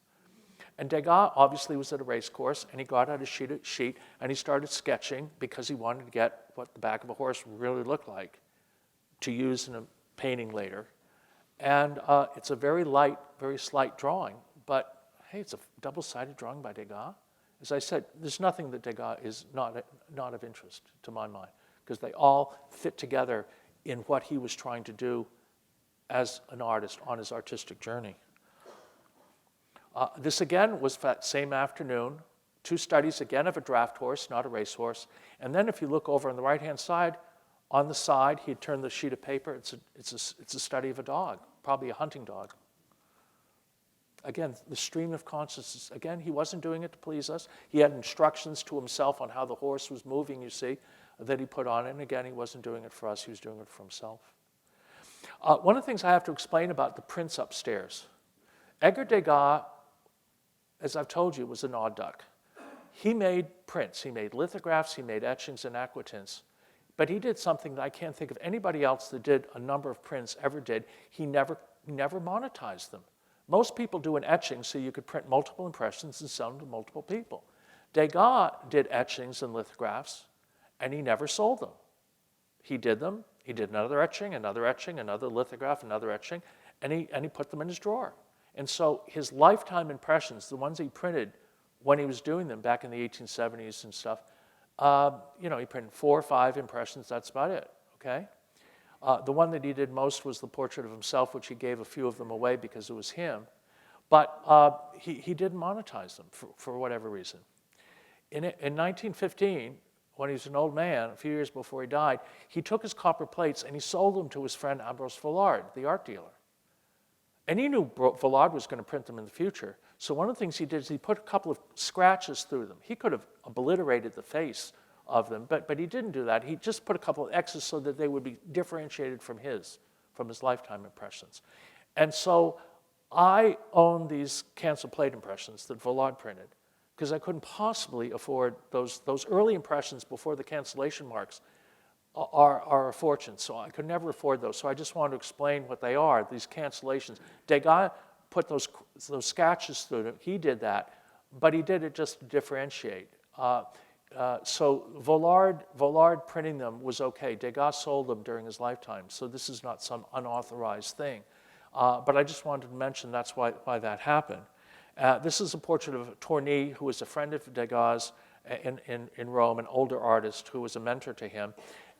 And Degas obviously was at a race course, and he got out a sheet, and he started sketching because he wanted to get what the back of a horse really looked like to use in a painting later. And it's a very light, very slight drawing, but hey, it's a double-sided drawing by Degas. As I said, there's nothing that Degas is not of interest to my mind, because they all fit together in what he was trying to do as an artist on his artistic journey. This again was that same afternoon, 2 studies again of a draft horse, not a racehorse. And then if you look over on the right-hand side, on the side, he had turned the sheet of paper. It's a study of a dog, probably a hunting dog. Again, the stream of consciousness. Again, he wasn't doing it to please us. He had instructions to himself on how the horse was moving, you see, that he put on it. And again, he wasn't doing it for us. He was doing it for himself. One of the things I have to explain about the prints upstairs. Edgar Degas, as I've told you, was an odd duck. He made prints. He made lithographs. He made etchings and aquatints. But he did something that I can't think of anybody else that did a number of prints ever did. He never monetized them. Most people do an etching so you could print multiple impressions and sell them to multiple people. Degas did etchings and lithographs, and he never sold them. He did them. He did another etching, another lithograph, another etching, and he put them in his drawer. And so his lifetime impressions, the ones he printed when he was doing them back in the 1870s and stuff, he printed 4 or 5 impressions. That's about it. Okay. The one that he did most was the portrait of himself, which he gave a few of them away because it was him. But he didn't monetize them for whatever reason. In 1915, when he was an old man, a few years before he died, he took his copper plates and he sold them to his friend Ambrose Villard, the art dealer. And he knew Villard was going to print them in the future. So one of the things he did is he put a couple of scratches through them. He could have obliterated the face of them, but he didn't do that. He just put a couple of X's so that they would be differentiated from his lifetime impressions. And so I own these cancel plate impressions that Villard printed because I couldn't possibly afford those early impressions before the cancellation marks are a fortune. So I could never afford those. So I just wanted to explain what they are, these cancellations. Degas put those scratches through them. He did that, but he did it just to differentiate. So Villard printing them was okay. Degas sold them during his lifetime, so this is not some unauthorized thing. But I just wanted to mention that's why that happened. This is a portrait of Tourny, who was a friend of Degas in Rome, an older artist who was a mentor to him.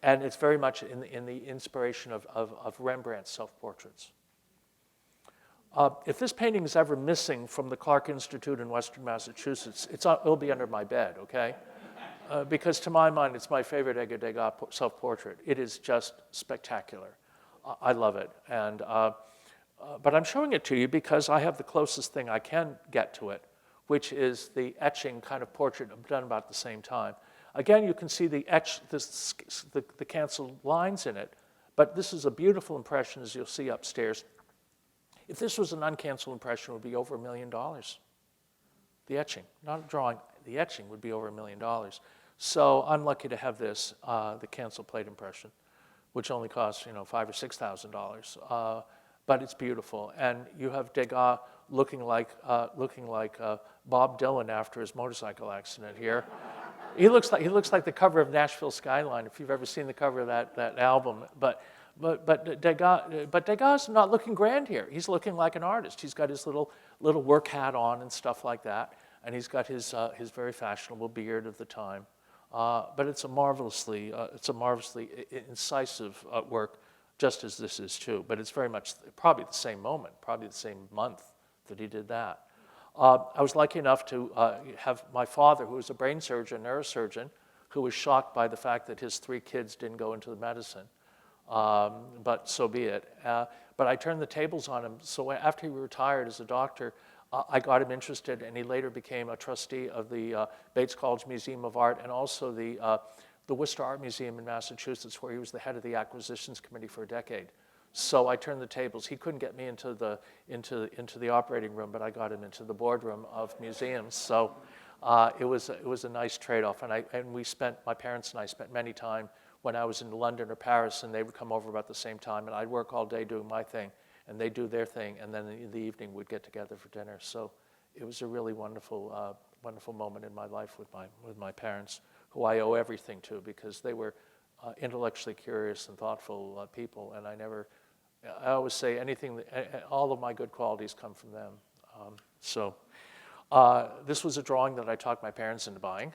And it's very much in the inspiration of Rembrandt's self-portraits. If this painting is ever missing from the Clark Institute in Western Massachusetts, it'll be under my bed, okay? Because to my mind, it's my favorite Edgar Degas self-portrait. It is just spectacular. I love it. And, but I'm showing it to you because I have the closest thing I can get to it, which is the etching kind of portrait done about the same time. Again, you can see the canceled lines in it, but this is a beautiful impression, as you'll see upstairs. If this was an uncanceled impression, it would be over $1 million. The etching, not a drawing, the etching would be over $1 million. So I'm lucky to have this, the canceled plate impression, which only costs $5,000 or $6,000. But it's beautiful, and you have Degas looking like Bob Dylan after his motorcycle accident here. He looks like the cover of Nashville Skyline, if you've ever seen the cover of that album. But Degas is not looking grand here. He's looking like an artist. He's got his little work hat on and stuff like that, and he's got his very fashionable beard of the time. But it's a marvelously incisive work, just as this is too. But it's very much probably the same moment, probably the same month that he did that. I was lucky enough to have my father, who was a brain surgeon, neurosurgeon, who was shocked by the fact that his 3 kids didn't go into the medicine. But so be it. But I turned the tables on him. So after he retired as a doctor, I got him interested, and he later became a trustee of the Bates College Museum of Art and also the Worcester Art Museum in Massachusetts, where he was the head of the acquisitions committee for a decade. So I turned the tables. He couldn't get me into the operating room, but I got him into the boardroom of museums. So it was a nice trade-off. And my parents and I spent many time when I was in London or Paris, and they would come over about the same time, and I'd work all day doing my thing, and they'd do their thing, and then in the evening we'd get together for dinner. So it was a really wonderful moment in my life with my parents, who I owe everything to, because they were intellectually curious and thoughtful people, and I always say all of my good qualities come from them. This was a drawing that I talked my parents into buying.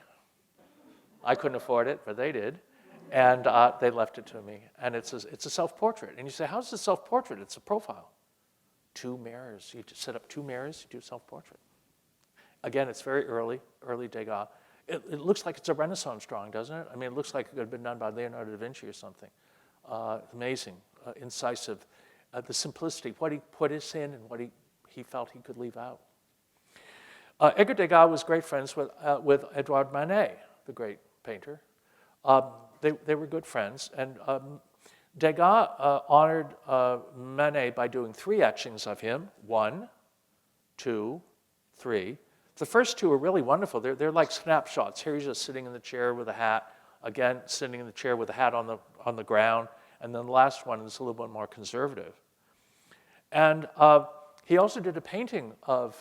I couldn't afford it, but they did, and they left it to me. And it's a self-portrait. And you say, how's it a self-portrait? It's a profile. 2 mirrors. You set up 2 mirrors, you do self-portrait. Again, it's very early Degas. It looks like it's a Renaissance drawing, doesn't it? I mean, it looks like it could have been done by Leonardo da Vinci or something. Amazing, incisive. The simplicity, what he put us in and what he felt he could leave out. Edgar Degas was great friends with Edouard Manet, the great painter. They were good friends, and Degas honored Manet by doing 3 etchings of him, 1, 2, 3. The first 2 are really wonderful. They're like snapshots. Here he's just sitting in the chair with a hat, again, sitting in the chair with a hat on the ground. And then the last one is a little bit more conservative. And he also did a painting of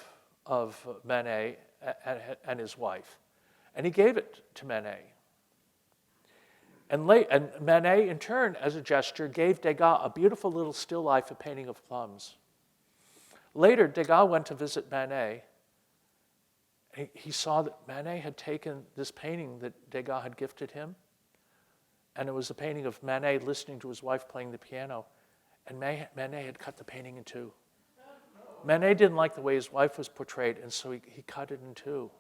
Manet and his wife. And he gave it to Manet. And Manet, in turn, as a gesture, gave Degas a beautiful little still life, a painting of plums. Later, Degas went to visit Manet. He saw that Manet had taken this painting that Degas had gifted him, and it was a painting of Manet listening to his wife playing the piano, and Manet had cut the painting in two. Manet didn't like the way his wife was portrayed, and so he cut it in two.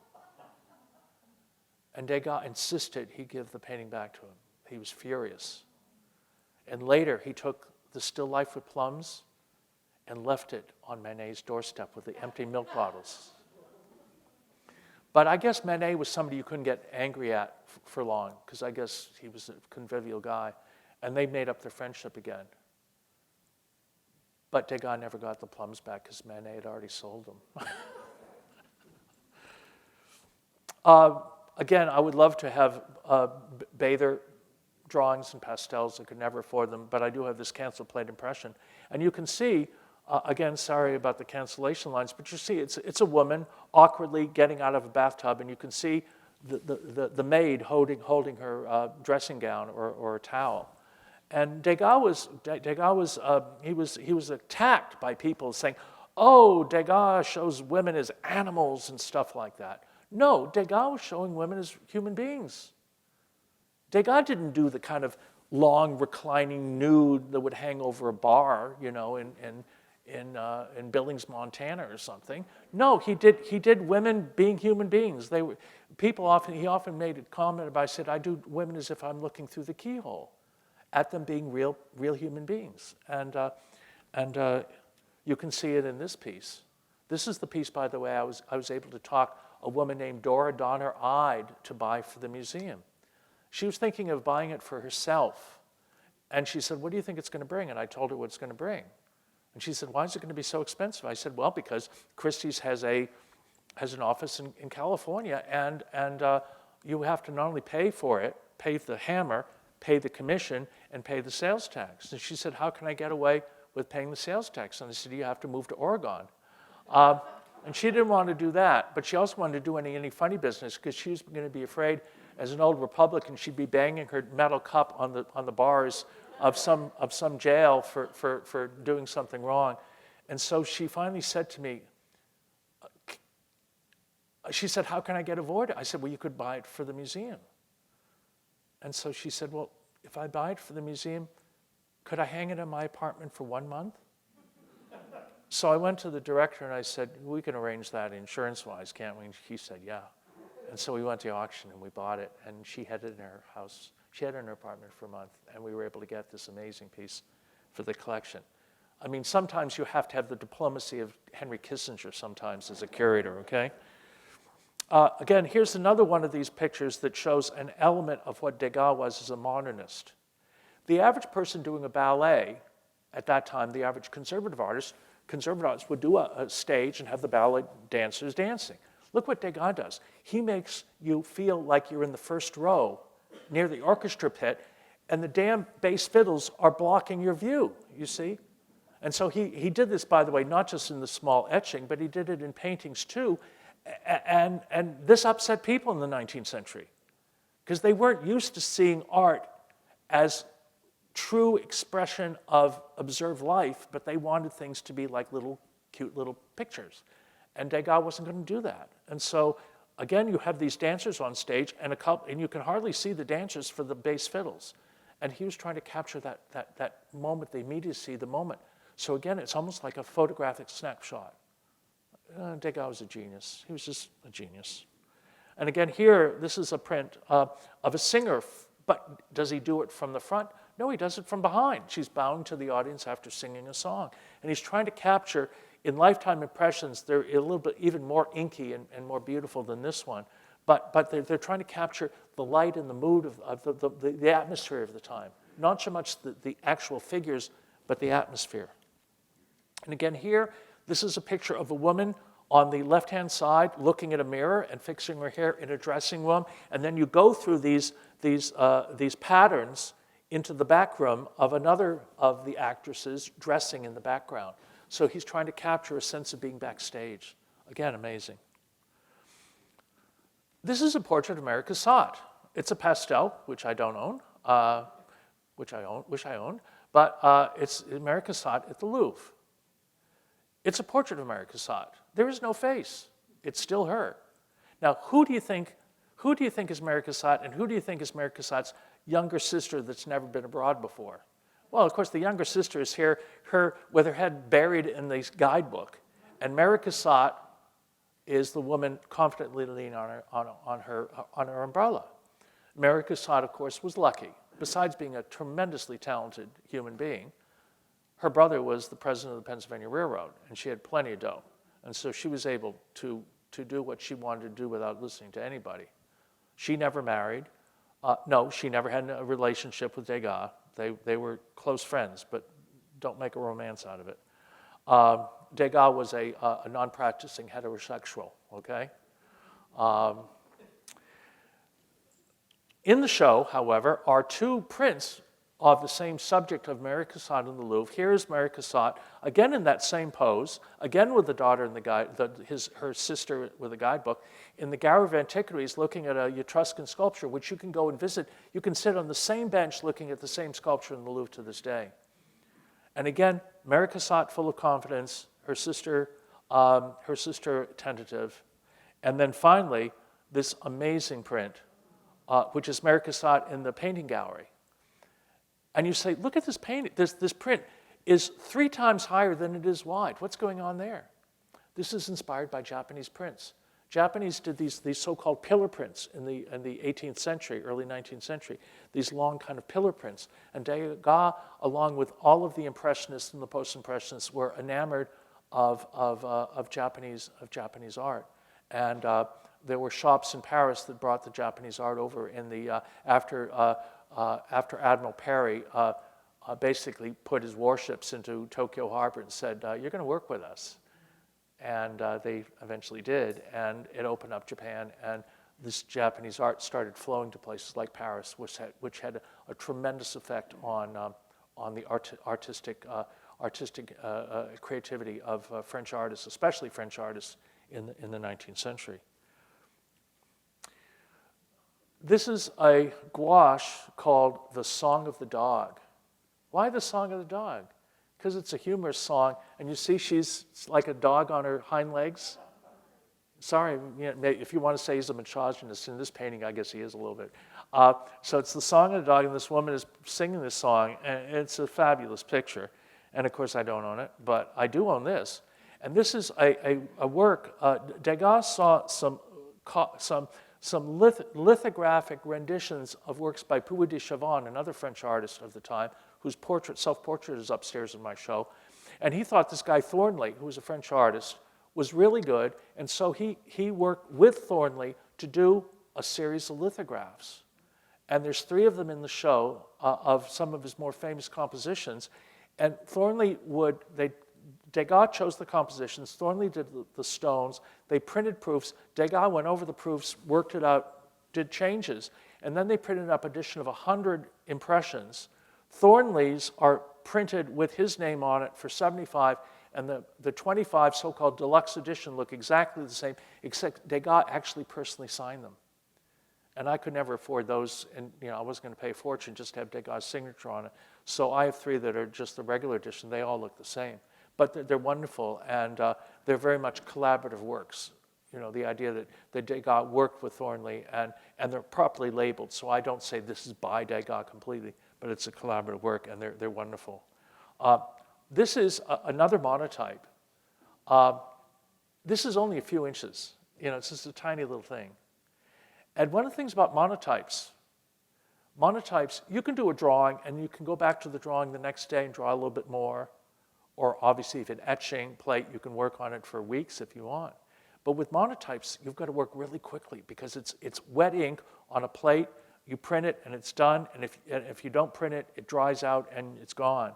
And Degas insisted he give the painting back to him. He was furious. And later, he took the still life with plums and left it on Manet's doorstep with the empty milk bottles. But I guess Manet was somebody you couldn't get angry at for long, because I guess he was a convivial guy. And they made up their friendship again. But Degas never got the plums back because Manet had already sold them. Again, I would love to have bather drawings and pastels. I could never afford them, but I do have this cancel plate impression. And you can see, again, sorry about the cancellation lines, but you see it's a woman awkwardly getting out of a bathtub, and you can see the maid holding her dressing gown or a towel. And Degas was attacked by people saying, "Oh, Degas shows women as animals and stuff like that." No, Degas was showing women as human beings. Degas didn't do the kind of long reclining nude that would hang over a bar, you know, in Billings, Montana, or something. No, he did women being human beings. He often made a comment about, I said, I do women as if I'm looking through the keyhole, at them being real human beings. And you can see it in this piece. This is the piece, by the way, I was able to talk a woman named Dora Donner-Ide to buy for the museum. She was thinking of buying it for herself. And she said, "What do you think it's going to bring?" And I told her what it's going to bring. And she said, "Why is it going to be so expensive?" I said, "Well, because Christie's has an office in California, and you have to not only pay for it, pay the hammer, pay the commission, and pay the sales tax." And she said, "How can I get away with paying the sales tax?" And I said, "You have to move to Oregon." And she didn't want to do that, but she also wanted to do any funny business, because she was going to be afraid, as an old Republican, she'd be banging her metal cup on the bars of some jail for doing something wrong. And so she finally said to me, she said, "How can I get avoided?" I said, "Well, you could buy it for the museum." And so she said, "Well, if I buy it for the museum, could I hang it in my apartment for 1 month?" So I went to the director and I said, "We can arrange that insurance-wise, can't we?" And he said, "Yeah." And so we went to the auction and we bought it, and she had it in her house. She had it in her apartment for a month, and we were able to get this amazing piece for the collection. I mean, sometimes you have to have the diplomacy of Henry Kissinger sometimes as a curator, okay? Again, here's another one of these pictures that shows an element of what Degas was as a modernist. The average person doing a ballet at that time, the average conservative artist would do a stage and have the ballet dancers dancing. Look what Degas does. He makes you feel like you're in the first row near the orchestra pit, and the damn bass fiddles are blocking your view, you see? And so he did this, by the way, not just in the small etching, but he did it in paintings too. And this upset people in the 19th century, because they weren't used to seeing art as true expression of observed life, but they wanted things to be like cute little pictures. And Degas wasn't going to do that. And so, again, you have these dancers on stage, and you can hardly see the dancers for the bass fiddles. And he was trying to capture that moment, the immediacy, the moment. So again, it's almost like a photographic snapshot. Degas was a genius. He was just a genius. And again, here, this is a print of a singer, but does he do it from the front? No, he does it from behind. She's bowing to the audience after singing a song. And he's trying to capture, in lifetime impressions, they're a little bit even more inky and more beautiful than this one. But they're trying to capture the light and the mood of the atmosphere of the time. Not so much the actual figures, but the atmosphere. And again here, this is a picture of a woman on the left-hand side, looking at a mirror and fixing her hair in a dressing room, and then you go through these patterns into the back room of another of the actresses dressing in the background. So he's trying to capture a sense of being backstage. Again, amazing. This is a portrait of Mary Cassatt. It's a pastel, which I don't own, wish I owned, but it's Mary Cassatt at the Louvre. It's a portrait of Mary Cassatt. There is no face. It's still her. Now, who do you think is Mary Cassatt, and who do you think is Mary Cassatt's younger sister that's never been abroad before? Well, of course, the younger sister is here, her with her head buried in this guidebook, and Mary Cassatt is the woman confidently leaning on her umbrella. Mary Cassatt, of course, was lucky. Besides being a tremendously talented human being, her brother was the president of the Pennsylvania Railroad, and she had plenty of dough. And so she was able to do what she wanted to do without listening to anybody. She never married. No, she never had a relationship with Degas. They were close friends, but don't make a romance out of it. Degas was a non-practicing heterosexual, okay? In the show, however, are two prints of the same subject of Mary Cassatt in the Louvre. Here is Mary Cassatt, again in that same pose, again with the daughter and her sister with a guidebook, in the Gallery of Antiquities looking at a Etruscan sculpture, which you can go and visit. You can sit on the same bench looking at the same sculpture in the Louvre to this day. And again, Mary Cassatt full of confidence, her sister tentative, and then finally, this amazing print, which is Mary Cassatt in the painting gallery. And you say, look at this painting. This print is 3 times higher than it is wide. What's going on there? This is inspired by Japanese prints. Japanese did these so-called pillar prints in the 18th century, early 19th century, these long kind of pillar prints. And Degas, along with all of the Impressionists and the Post-Impressionists, were enamored of Japanese art. And there were shops in Paris that brought the Japanese art over in the after Admiral Perry basically put his warships into Tokyo Harbor and said, you're going to work with us. And they eventually did, and it opened up Japan, and this Japanese art started flowing to places like Paris, which had a tremendous effect on the artistic creativity of French artists, especially French artists in the 19th century. This is a gouache called The Song of the Dog. Why The Song of the Dog? Because it's a humorous song, and you see she's like a dog on her hind legs. Sorry, if you want to say he's a misogynist in this painting, I guess he is a little bit. So it's The Song of the Dog, and this woman is singing this song, and it's a fabulous picture. And of course, I don't own it, but I do own this. And this is a work. Degas saw some lithographic renditions of works by Puy de Chavannes, another French artist of the time, whose self-portrait is upstairs in my show. And he thought this guy Thornley, who was a French artist, was really good, and so he worked with Thornley to do a series of lithographs. And there's 3 of them in the show of some of his more famous compositions. And Degas chose the compositions, Thornley did the stones, they printed proofs, Degas went over the proofs, worked it out, did changes, and then they printed up edition of 100 impressions. Thornley's are printed with his name on it for $75, and the 25 so-called deluxe edition look exactly the same, except Degas actually personally signed them. And I could never afford those, and I wasn't going to pay a fortune just to have Degas' signature on it. So I have 3 that are just the regular edition. They all look the same. But they're wonderful, and they're very much collaborative works. The idea that Degas worked with Thornley, and they're properly labeled. So I don't say this is by Degas completely, but it's a collaborative work, and they're wonderful. This is another monotype. This is only a few inches. It's just a tiny little thing. And one of the things about monotypes, you can do a drawing, and you can go back to the drawing the next day and draw a little bit more. Or obviously, if it's etching plate, you can work on it for weeks if you want. But with monotypes, you've got to work really quickly because it's wet ink on a plate. You print it, and it's done. And if you don't print it, it dries out, and it's gone.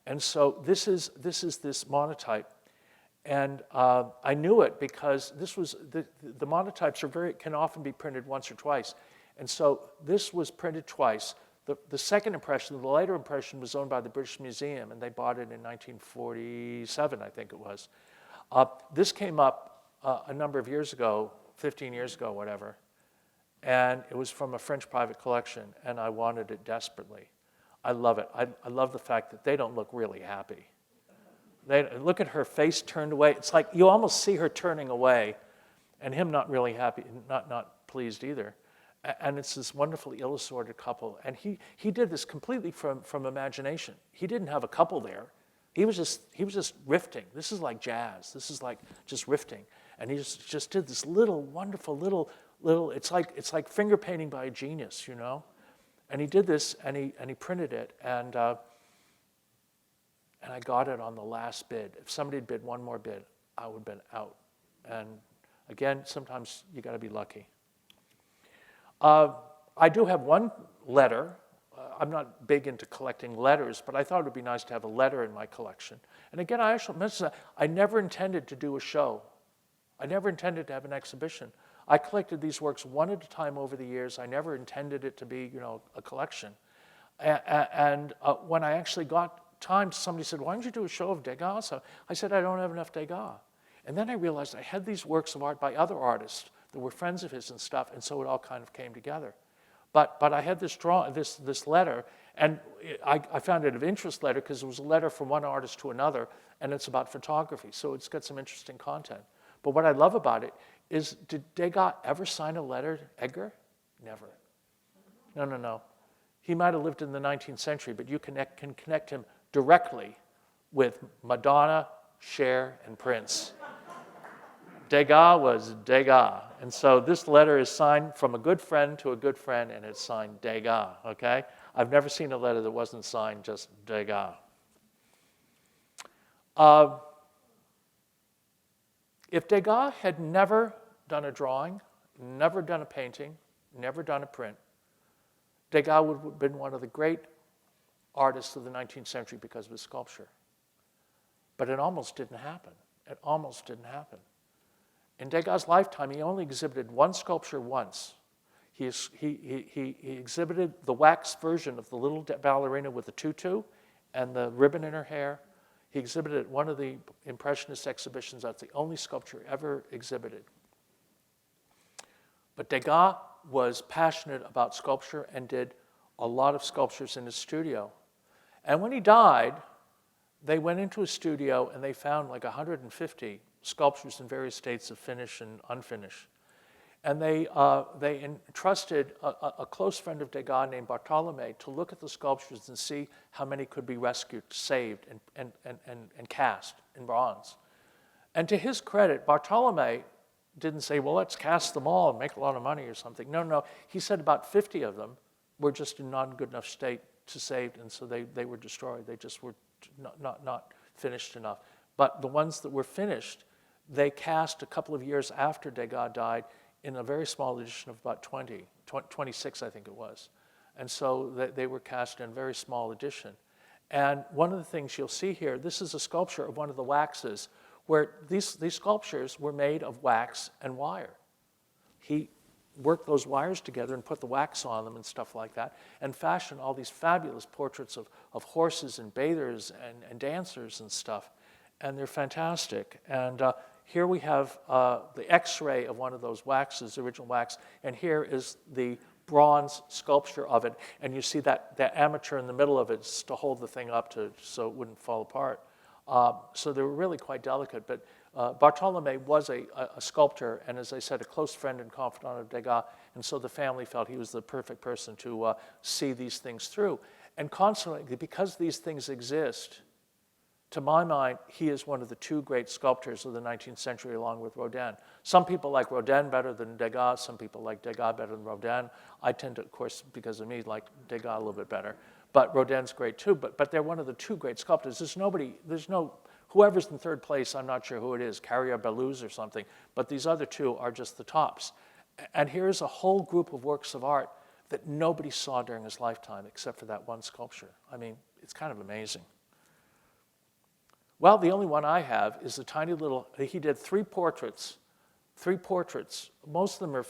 And so this is this monotype. And I knew it because this was, the monotypes can often be printed once or twice. And so this was printed twice. The second impression, the later impression, was owned by the British Museum, and they bought it in 1947, I think it was. This came up a number of years ago, 15 years ago, whatever, and it was from a French private collection, and I wanted it desperately. I love it. I love the fact that they don't look really happy. Look at her face turned away. It's like you almost see her turning away, and him not really happy, not pleased either. And it's this wonderfully illustrated couple. And he did this completely from imagination. He didn't have a couple there. He was just riffing. This is like jazz. This is like just riffing. And he just did this little wonderful little. It's like finger painting by a genius, you know. And he did this, and he printed it, and I got it on the last bid. If somebody had bid one more bid, I would have been out. And again, sometimes you got to be lucky. I do have one letter. I'm not big into collecting letters, but I thought it would be nice to have a letter in my collection. And again, I actually mentioned that I never intended to do a show. I never intended to have an exhibition. I collected these works one at a time over the years. I never intended it to be, you know, a collection. And when I actually got time, somebody said, "Why don't you do a show of Degas?" I said, "I don't have enough Degas." And then I realized I had these works of art by other artists that were friends of his and stuff, and so it all kind of came together. But I had this letter, and I found it of interest letter because it was a letter from one artist to another, and it's about photography, so it's got some interesting content. But what I love about it is, did Degas ever sign a letter to Edgar? Never. No. He might have lived in the 19th century, but you can connect him directly with Madonna, Cher, and Prince. Degas was Degas. And so this letter is signed from a good friend to a good friend, and it's signed Degas, okay? I've never seen a letter that wasn't signed just Degas. If Degas had never done a drawing, never done a painting, never done a print, Degas would have been one of the great artists of the 19th century because of his sculpture. But it almost didn't happen. It almost didn't happen. In Degas' lifetime, he only exhibited one sculpture once. He exhibited the wax version of the little ballerina with the tutu and the ribbon in her hair. He exhibited at one of the Impressionist exhibitions. That's the only sculpture ever exhibited. But Degas was passionate about sculpture and did a lot of sculptures in his studio. And when he died, they went into his studio and they found like 150 sculptures in various states of finish and unfinished. And they entrusted a close friend of Degas named Bartolome to look at the sculptures and see how many could be rescued, saved, and cast in bronze. And to his credit, Bartolome didn't say, well, let's cast them all and make a lot of money or something. No. He said about 50 of them were just in not good enough state to save, and so they were destroyed. They just were not finished enough. But the ones that were finished, they cast a couple of years after Degas died in a very small edition of about 26, I think it was. And so they were cast in a very small edition. And one of the things you'll see here, this is a sculpture of one of the waxes, where these sculptures were made of wax and wire. He worked those wires together and put the wax on them and stuff like that, and fashioned all these fabulous portraits of horses and bathers and dancers and stuff. And they're fantastic. And here we have the X-ray of one of those waxes, the original wax, and here is the bronze sculpture of it. And you see that amateur in the middle of it to hold the thing up so it wouldn't fall apart. So they were really quite delicate. But Bartolome was a sculptor, and as I said, a close friend and confidant of Degas, and so the family felt he was the perfect person to see these things through. And consequently, because these things exist, to my mind, he is one of the two great sculptors of the 19th century along with Rodin. Some people like Rodin better than Degas. Some people like Degas better than Rodin. I tend to, of course, because of me, like Degas a little bit better. But Rodin's great too. But they're one of the two great sculptors. Whoever's in third place, I'm not sure who it is, Carrier-Belleuse or something. But these other two are just the tops. And here's a whole group of works of art that nobody saw during his lifetime except for that one sculpture. I mean, it's kind of amazing. Well, the only one I have is a tiny little, he did three portraits. Most of them are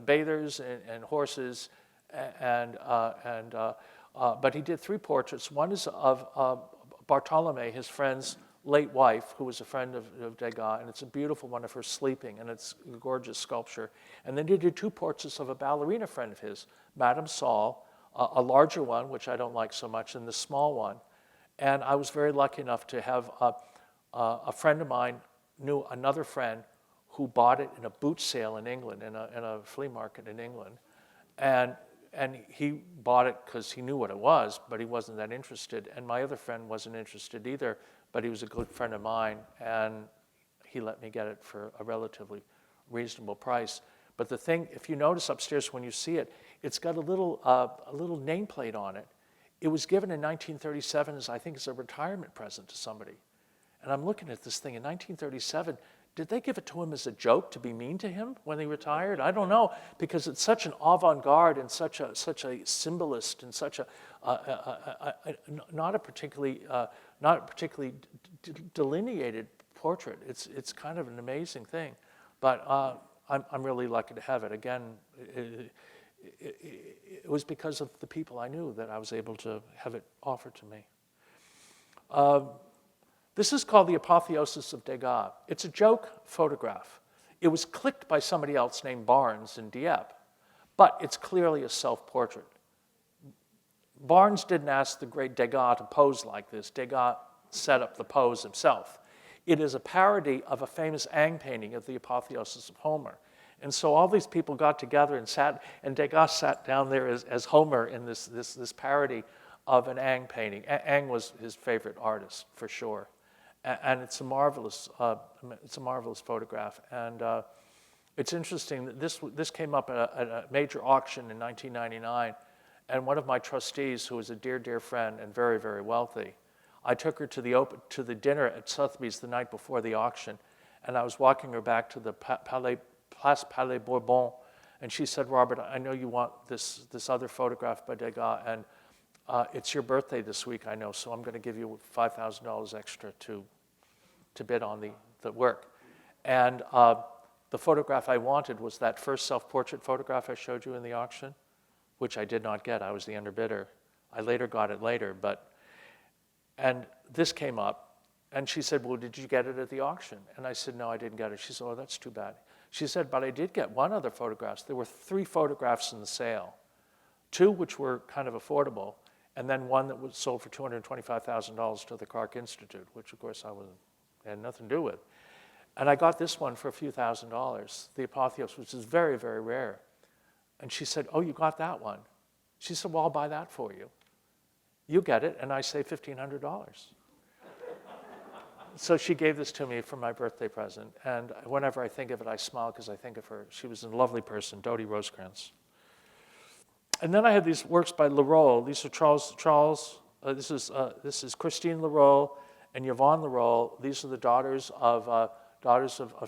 bathers and horses, but he did three portraits. One is of Bartolome, his friend's late wife, who was a friend of Degas, and it's a beautiful one of her sleeping, and it's a gorgeous sculpture. And then he did two portraits of a ballerina friend of his, Madame Saul, a larger one, which I don't like so much, and the small one. And I was very lucky enough to have a friend of mine knew another friend who bought it in a boot sale in England, in a flea market in England. And he bought it because he knew what it was, but he wasn't that interested. And my other friend wasn't interested either, but he was a good friend of mine, and he let me get it for a relatively reasonable price. But the thing, if you notice upstairs when you see it, it's got a little nameplate on it. It was given in 1937 as, I think, as a retirement present to somebody. And I'm looking at this thing in 1937. Did they give it to him as a joke to be mean to him when he retired? I don't know, because it's such an avant-garde and such a symbolist and such not a particularly delineated portrait. It's kind of an amazing thing, but I'm really lucky to have it. Again, it was because of the people I knew that I was able to have it offered to me. This is called the Apotheosis of Degas. It's a joke photograph. It was clicked by somebody else named Barnes in Dieppe, but it's clearly a self-portrait. Barnes didn't ask the great Degas to pose like this. Degas set up the pose himself. It is a parody of a famous Ingres painting of the Apotheosis of Homer. And so all these people got together and Degas sat down there as Homer in this parody of an Ingres painting. Ingres was his favorite artist, for sure. And it's a marvelous photograph. And it's interesting that this came up at a major auction in 1999. And one of my trustees, who was a dear, dear friend and very, very wealthy, I took her to the dinner at Sotheby's the night before the auction. And I was walking her back to the Place Palais Bourbon. And she said, "Robert, I know you want this other photograph by Degas, and it's your birthday this week, I know, so I'm going to give you $5,000 extra to bid on the work." And the photograph I wanted was that first self-portrait photograph I showed you in the auction, which I did not get. I was the underbidder. I later got it later, and this came up, and she said, "Well, did you get it at the auction?" And I said, "No, I didn't get it." She said, "Oh, that's too bad." She said, "But I did get one other photograph. There were 3 photographs in the sale, 2 which were kind of affordable, and then one that was sold for $225,000 to the Clark Institute, which of course had nothing to do with. And I got this one for a few $1,000s, the Apotheosis, which is very, very rare. And she said, "Oh, you got that one?" She said, "Well, I'll buy that for you. You get it, and I say $1,500. So she gave this to me for my birthday present. And whenever I think of it, I smile because I think of her. She was a lovely person, Dodie Rosecrans. And then I had these works by Leroux. These are this is Christine Leroux and Yvonne Leroux. These are the daughters of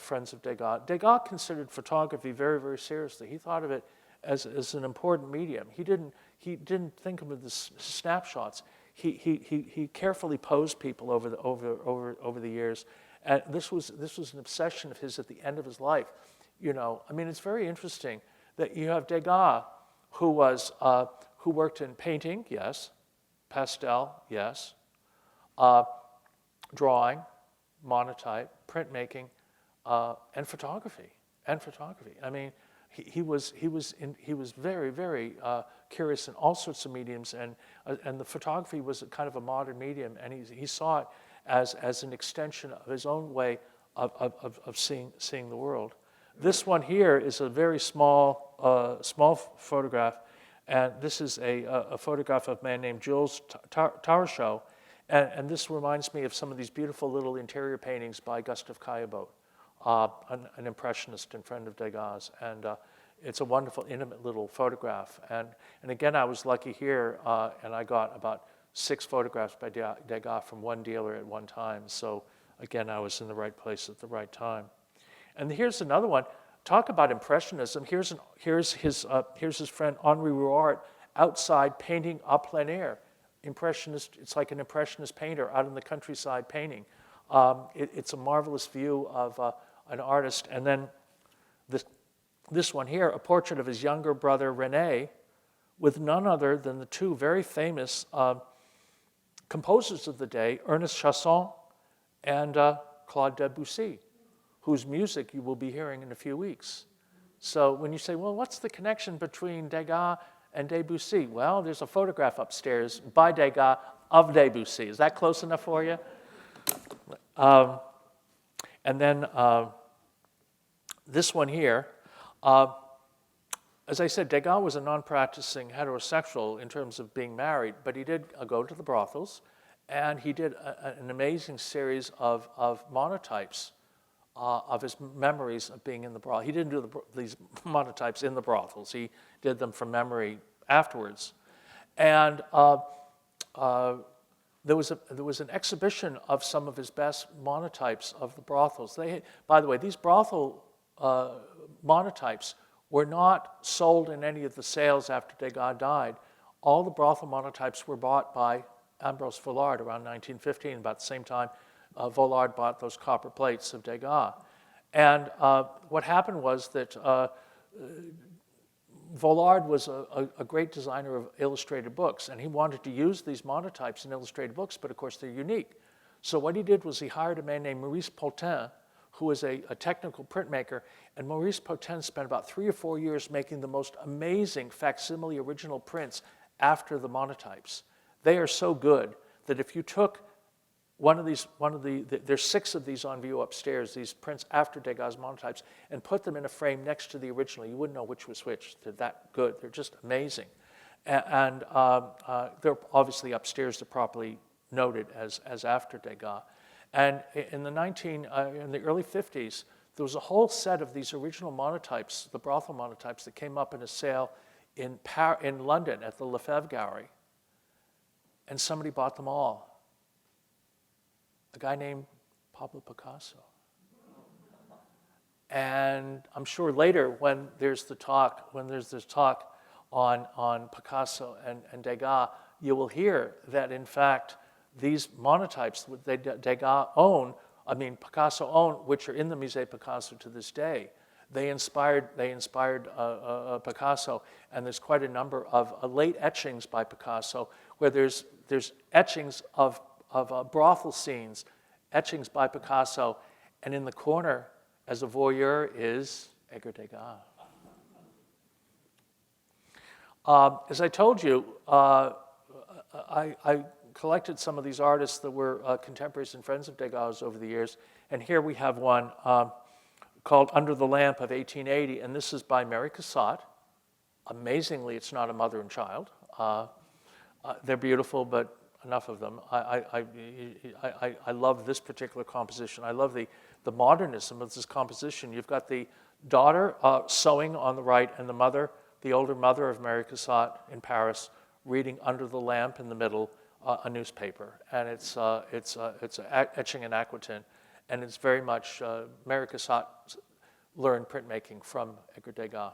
friends of Degas. Degas considered photography very, very seriously. He thought of it as an important medium. He didn't think of it as snapshots. He carefully posed people over the years, and this was an obsession of his at the end of his life. You know, I mean, it's very interesting that you have Degas, who worked in painting, yes, pastel, yes, drawing, monotype, printmaking, and photography. I mean, he was very, very curious in all sorts of mediums, and the photography was kind of a modern medium, and he saw it as an extension of his own way of seeing the world. This one here is a very small photograph, and this is a photograph of a man named Jules Tarshaud, and this reminds me of some of these beautiful little interior paintings by Gustave Caillebotte, an impressionist and friend of Degas, and it's a wonderful, intimate little photograph. And again, I was lucky here, and I got about 6 photographs by Degas from one dealer at one time. So again, I was in the right place at the right time. And here's another one. Talk about impressionism. Here's his friend Henri Rouart outside painting en plein air impressionist. It's like an impressionist painter out in the countryside painting. It's a marvelous view of an artist. And then this one here, a portrait of his younger brother René, with none other than the two very famous composers of the day, Ernest Chausson and Claude Debussy, whose music you will be hearing in a few weeks. So when you say, well, what's the connection between Degas and Debussy? Well, there's a photograph upstairs by Degas of Debussy. Is that close enough for you? And then this one here, as I said, Degas was a non-practicing heterosexual in terms of being married, but he did go to the brothels, and he did an amazing series of monotypes of his memories of being in the brothel. He didn't do these monotypes in the brothels. He did them from memory afterwards. And there was an exhibition of some of his best monotypes of the brothels. By the way, these brothel monotypes were not sold in any of the sales after Degas died. All the brothel monotypes were bought by Ambrose Vollard around 1915, about the same time Vollard bought those copper plates of Degas. And what happened was that Vollard was a great designer of illustrated books, and he wanted to use these monotypes in illustrated books, but of course they're unique. So what he did was he hired a man named Maurice Potin, who was a technical printmaker, and Maurice Potin spent about 3 or 4 years making the most amazing facsimile original prints after the monotypes. They are so good that if you took there's 6 of these on view upstairs, these prints after Degas monotypes, and put them in a frame next to the original, you wouldn't know which was which. They're that good. They're just amazing. And they're obviously upstairs. They're properly noted as after Degas. And in the early 50s, there was a whole set of these original monotypes, the brothel monotypes, that came up in a sale in London at the Lefebvre Gallery. And somebody bought them all. A guy named Pablo Picasso. And I'm sure later when there's this talk on Picasso and Degas, you will hear that in fact these monotypes that Picasso owned, which are in the Musée Picasso to this day, they inspired Picasso, and there's quite a number of late etchings by Picasso where there's etchings of brothel scenes, etchings by Picasso, and in the corner, as a voyeur, is Edgar Degas. As I told you, I collected some of these artists that were contemporaries and friends of Degas over the years, and here we have one called Under the Lamp of 1880, and this is by Mary Cassatt. Amazingly, it's not a mother and child. They're beautiful, but enough of them. I love this particular composition. I love the modernism of this composition. You've got the daughter sewing on the right, and the mother, the older mother of Mary Cassatt in Paris, reading under the lamp in the middle a newspaper. And it's etching in aquatint, and it's very much Mary Cassatt learned printmaking from Edgar Degas.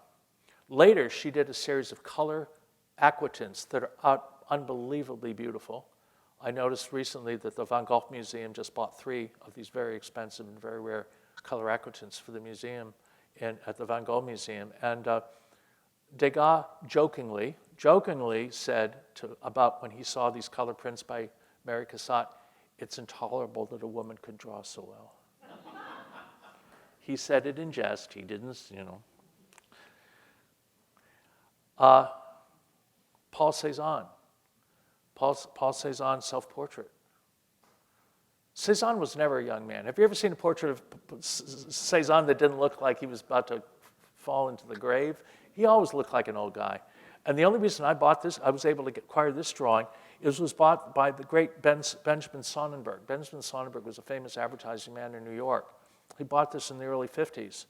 Later, she did a series of color aquatints that are unbelievably beautiful. I noticed recently that the Van Gogh Museum just bought 3 of these very expensive and very rare color aquatints for the museum at the Van Gogh Museum. And Degas jokingly said about when he saw these color prints by Mary Cassatt, "It's intolerable that a woman could draw so well." He said it in jest. He didn't, Paul Cézanne. Paul Cézanne, self-portrait. Cézanne was never a young man. Have you ever seen a portrait of Cézanne that didn't look like he was about to fall into the grave? He always looked like an old guy. And the only reason I bought this, I was able to acquire this drawing, was bought by the great Benjamin Sonnenberg. Benjamin Sonnenberg was a famous advertising man in New York. He bought this in the early 50s.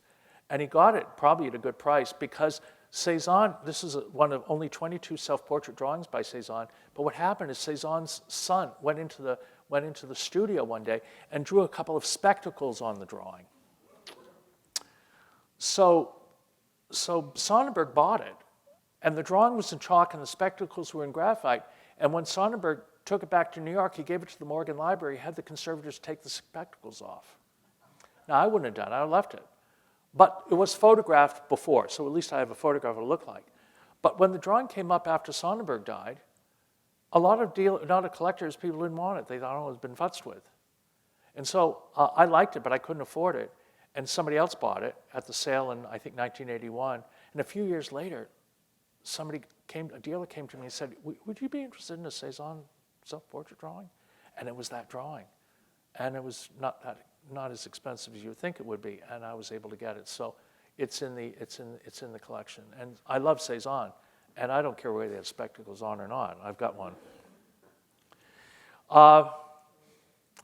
And he got it probably at a good price because Cézanne, this is one of only 22 self-portrait drawings by Cézanne, but what happened is Cézanne's son went into the studio one day and drew a couple of spectacles on the drawing. So Sonnenberg bought it, And the drawing was in chalk and the spectacles were in graphite. And when Sonnenberg took it back to New York, he gave it to the Morgan Library, had the conservators take the spectacles off. Now, I wouldn't have done it, I would have left it. But it was photographed before, so at least I have a photograph of what it looked like. But when the drawing came up after Sonnenberg died, a lot of collectors, people didn't want it. They thought, oh, it's been futzed with. And so I liked it, but I couldn't afford it. And somebody else bought it at the sale in, I think, 1981. And a few years later, a dealer came to me and said, would you be interested in a Cezanne self-portrait drawing? And it was that drawing. And it was not as expensive as you would think it would be, and I was able to get it. So it's in the collection. And I love Cezanne, and I don't care whether they have spectacles on or not. I've got one.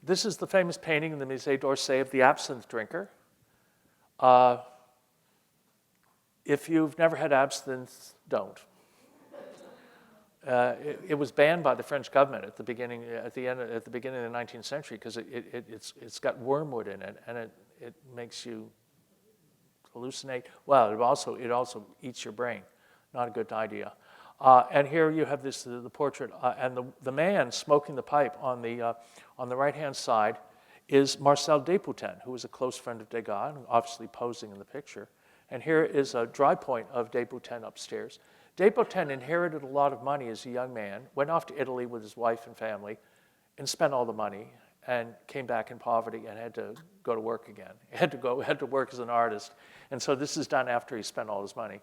This is the famous painting in the Musée d'Orsay of the absinthe drinker. If you've never had absinthe, don't. It was banned by the French government at the beginning of the 19th century because it's got wormwood in it and it makes you hallucinate. Well, it also eats your brain. Not a good idea. And here you have the portrait, and the man smoking the pipe on the right-hand side is Marcel Despoutin, who was a close friend of Degas, and obviously posing in the picture. And here is a dry point of Despoutin upstairs. Despoutin inherited a lot of money as a young man, went off to Italy with his wife and family, and spent all the money, and came back in poverty and had to go to work again. Had to work as an artist. And so this is done after he spent all his money.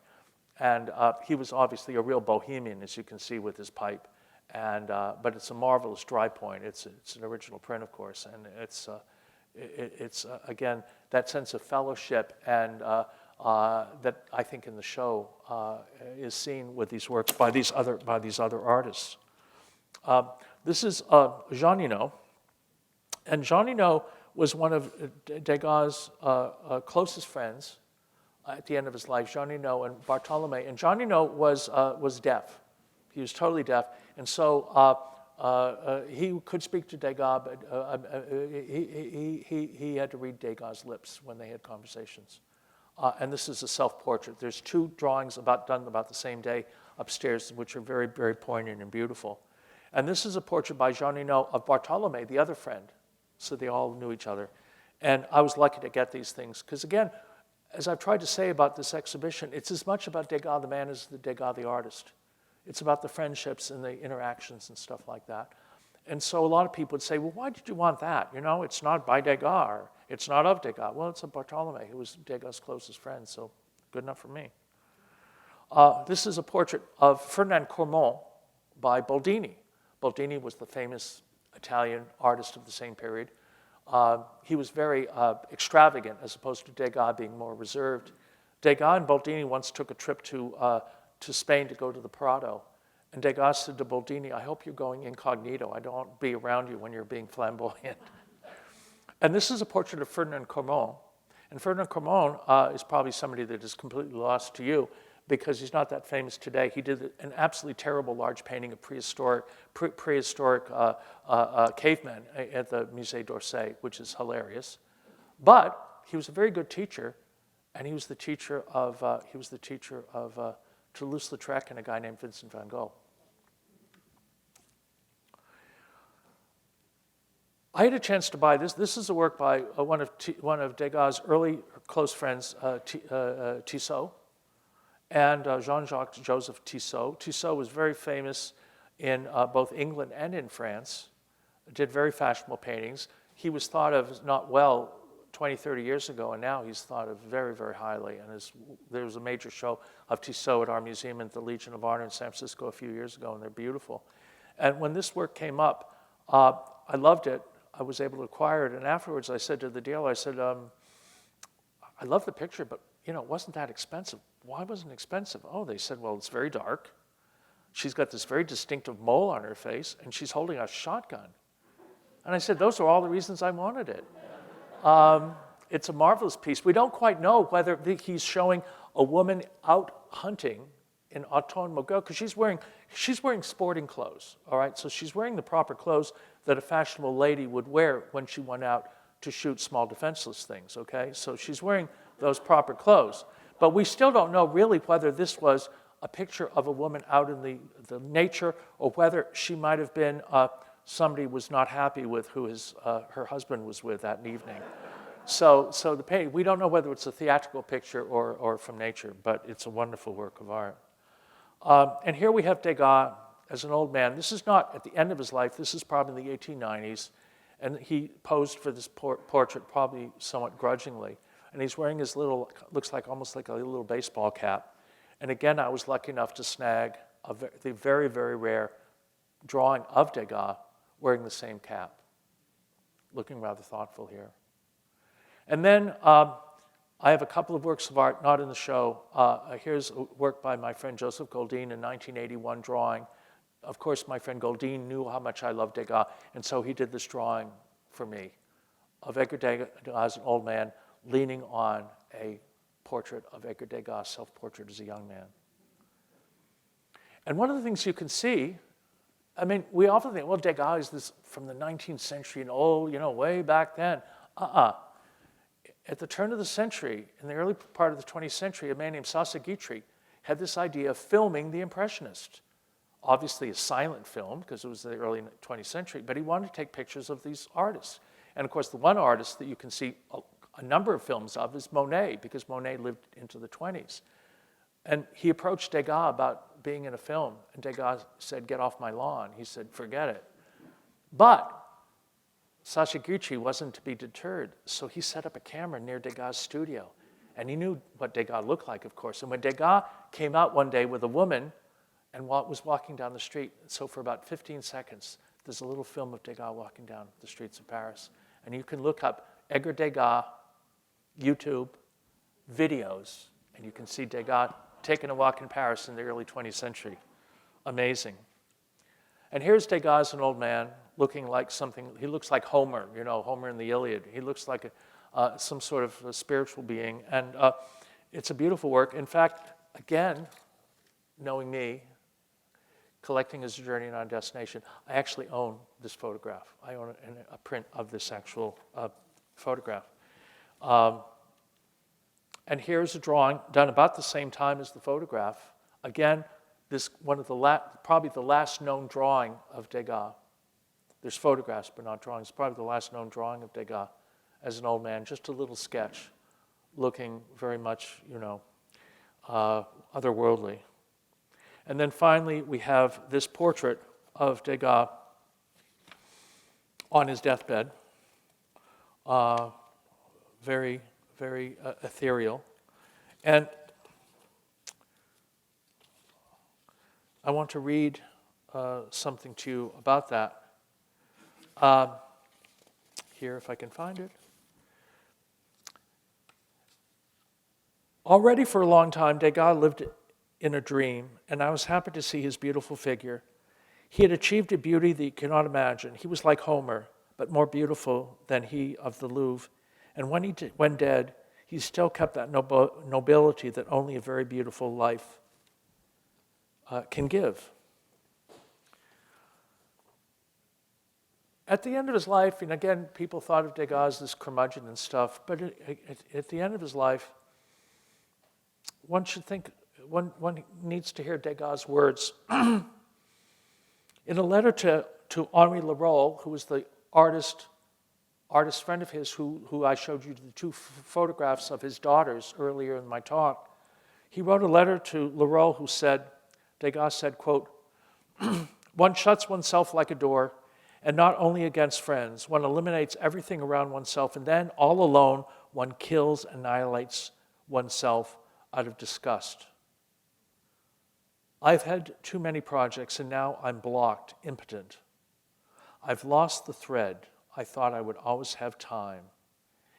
And he was obviously a real bohemian, as you can see with his pipe. And but it's a marvelous dry point. It's an original print, of course, and it's again that sense of fellowship and that I think in the show is seen with these works by these other artists. This is Jean Hinault, and Jean Hinault was one of Degas' closest friends at the end of his life. Jean Hinault and Bartholomé, and Jean Hinault was deaf. He was totally deaf, and so he could speak to Degas, but he had to read Degas' lips when they had conversations. And this is a self-portrait. There's two drawings done about the same day upstairs, which are very, very poignant and beautiful. And this is a portrait by Jean Hinault of Bartholomé, the other friend. So they all knew each other. And I was lucky to get these things, because again, as I've tried to say about this exhibition, it's as much about Degas the man as the Degas the artist. It's about the friendships and the interactions and stuff like that. And so a lot of people would say, well, why did you want that? You know, it's not by Degas, or it's not of Degas. Well, it's of Bartholomé, who was Degas' closest friend, so good enough for me. This is a portrait of Ferdinand Cormon by Boldini. Boldini was the famous Italian artist of the same period. He was very extravagant, as opposed to Degas being more reserved. Degas and Boldini once took a trip to Spain to go to the Prado. And Degas said to Boldini, I hope you're going incognito. I don't want to be around you when you're being flamboyant. And this is a portrait of Ferdinand Cormon. And Ferdinand Cormon is probably somebody that is completely lost to you because he's not that famous today. He did an absolutely terrible large painting of prehistoric cavemen at the Musée d'Orsay, which is hilarious. But he was a very good teacher, and he was the teacher of Toulouse-Lautrec and a guy named Vincent van Gogh. I had a chance to buy this. This is a work by one of Degas' early close friends, Tissot, and Jean-Jacques Joseph Tissot. Tissot was very famous in both England and in France, did very fashionable paintings. He was thought of not well 20, 30 years ago, and now he's thought of very, very highly. And there was a major show of Tissot at our museum at the Legion of Honor in San Francisco a few years ago, and they're beautiful. And when this work came up, I loved it. I was able to acquire it, and afterwards I said to the dealer, I said, I love the picture, but you know, it wasn't that expensive. Why wasn't it expensive? Oh, they said, well, it's very dark. She's got this very distinctive mole on her face, and she's holding a shotgun. And I said, those are all the reasons I wanted it. It's a marvelous piece. We don't quite know whether he's showing a woman out hunting in Automne Mogul, because she's wearing sporting clothes, all right? So she's wearing the proper clothes that a fashionable lady would wear when she went out to shoot small defenseless things, okay? So she's wearing those proper clothes. But we still don't know really whether this was a picture of a woman out in the nature, or whether she might have been somebody was not happy with who her husband was with that evening. So the painting, we don't know whether it's a theatrical picture or from nature, but it's a wonderful work of art. And here we have Degas as an old man. This is not at the end of his life. This is probably in the 1890s. And he posed for this portrait probably somewhat grudgingly. And he's wearing his little, looks like almost like a little baseball cap. And again, I was lucky enough to snag the very, very rare drawing of Degas wearing the same cap, looking rather thoughtful here. And then I have a couple of works of art not in the show. Here's a work by my friend Joseph Goldine in 1981 drawing. Of course, my friend Goldine knew how much I loved Degas, and so he did this drawing for me of Edgar Degas, an old man, leaning on a portrait of Edgar Degas, self-portrait as a young man. And one of the things you can see, I mean, we often think, well, Degas is this from the 19th century and old, way back then. At the turn of the century, in the early part of the 20th century, a man named Sasagitri had this idea of filming the Impressionists. Obviously a silent film, because it was the early 20th century, but he wanted to take pictures of these artists. And of course, the one artist that you can see a number of films of is Monet, because Monet lived into the 20s. And he approached Degas about being in a film, and Degas said, "Get off my lawn." He said, "Forget it." But Sasagitri wasn't to be deterred, so he set up a camera near Degas' studio. And he knew what Degas looked like, of course. And when Degas came out one day with a woman and was walking down the street, so for about 15 seconds, there's a little film of Degas walking down the streets of Paris. And you can look up Edgar Degas, YouTube, videos, and you can see Degas taking a walk in Paris in the early 20th century. Amazing. And here's Degas, an old man, looking like something, he looks like Homer, Homer in the Iliad. He looks like some sort of a spiritual being. And it's a beautiful work. In fact, again, knowing me, collecting is a journey, not a destination, I actually own this photograph. I own a print of this actual photograph. And here's a drawing done about the same time as the photograph. Again, this one of probably the last known drawing of Degas. There's photographs, but not drawings. Probably the last known drawing of Degas as an old man. Just a little sketch, looking very much, otherworldly. And then finally, we have this portrait of Degas on his deathbed. Very, very ethereal. And I want to read something to you about that. Here, if I can find it. Already for a long time, Degas lived in a dream, and I was happy to see his beautiful figure. He had achieved a beauty that you cannot imagine. He was like Homer, but more beautiful than he of the Louvre. And when dead, he still kept that nobility that only a very beautiful life can give. At the end of his life, and again, people thought of Degas as this curmudgeon and stuff, but at the end of his life, one needs to hear Degas' words. In a letter to Henri Leroux, who was the artist friend of his, who I showed you the two photographs of his daughters earlier in my talk, he wrote a letter to Leroux who said, Degas said, quote, "One shuts oneself like a door, and not only against friends. One eliminates everything around oneself, and then, all alone, one kills, annihilates oneself out of disgust. I've had too many projects, and now I'm blocked, impotent. I've lost the thread. I thought I would always have time.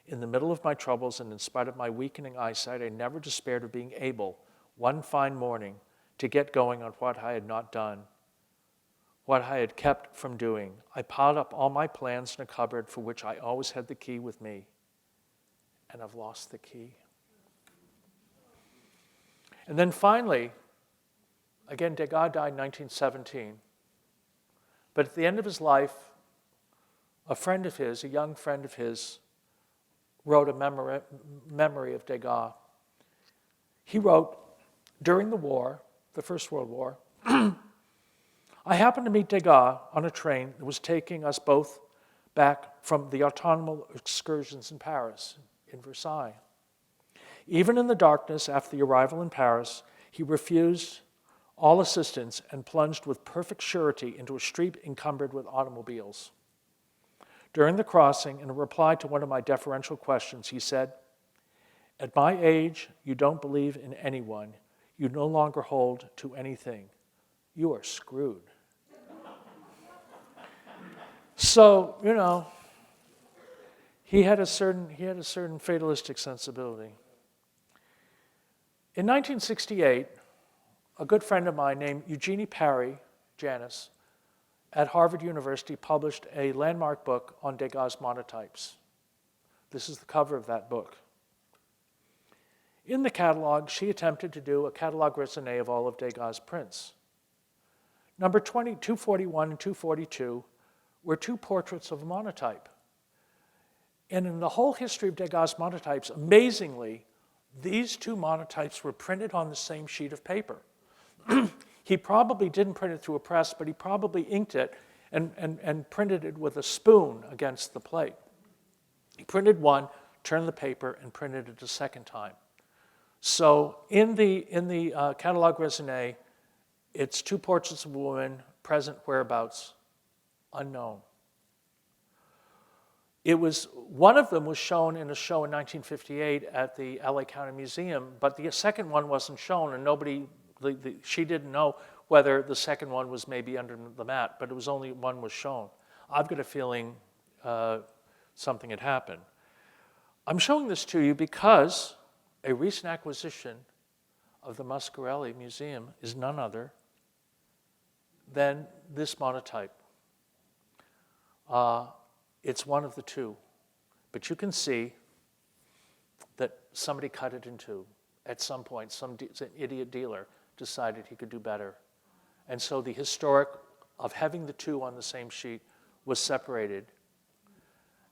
In the middle of my troubles, and in spite of my weakening eyesight, I never despaired of being able, one fine morning, to get going on what I had not done, what I had kept from doing. I piled up all my plans in a cupboard for which I always had the key with me, and I've lost the key." And then finally, again, Degas died in 1917, but at the end of his life, a friend of his, a young friend of his, wrote a memory of Degas. He wrote, "During the war, the First World War. I happened to meet Degas on a train that was taking us both back from the autumnal excursions in Paris, in Versailles. Even in the darkness after the arrival in Paris, he refused all assistance and plunged with perfect surety into a street encumbered with automobiles. During the crossing, in a reply to one of my deferential questions, he said, "At my age, you don't believe in anyone. You no longer hold to anything. You are screwed." So, you know, he had a certain fatalistic sensibility. In 1968, a good friend of mine named Eugenie Parry, Janice, at Harvard University published a landmark book on Degas monotypes. This is the cover of that book. In the catalog, she attempted to do a catalog raisonné of all of Degas' prints. Number 241 and 242 were two portraits of a monotype. And in the whole history of Degas monotypes, amazingly, these two monotypes were printed on the same sheet of paper. He probably didn't print it through a press, but he probably inked it and printed it with a spoon against the plate. He printed one, turned the paper, and printed it a second time. So in the catalog raisonné, it's two portraits of a woman, present whereabouts, unknown. One of them was shown in a show in 1958 at the LA County Museum, but the second one wasn't shown, and she didn't know whether the second one was maybe under the mat, but it was only one was shown. I've got a feeling something had happened. I'm showing this to you because a recent acquisition of the Muscarelle Museum is none other than this monotype. It's one of the two, but you can see that somebody cut it in two. At some point, some idiot dealer decided he could do better. And so the historic of having the two on the same sheet was separated.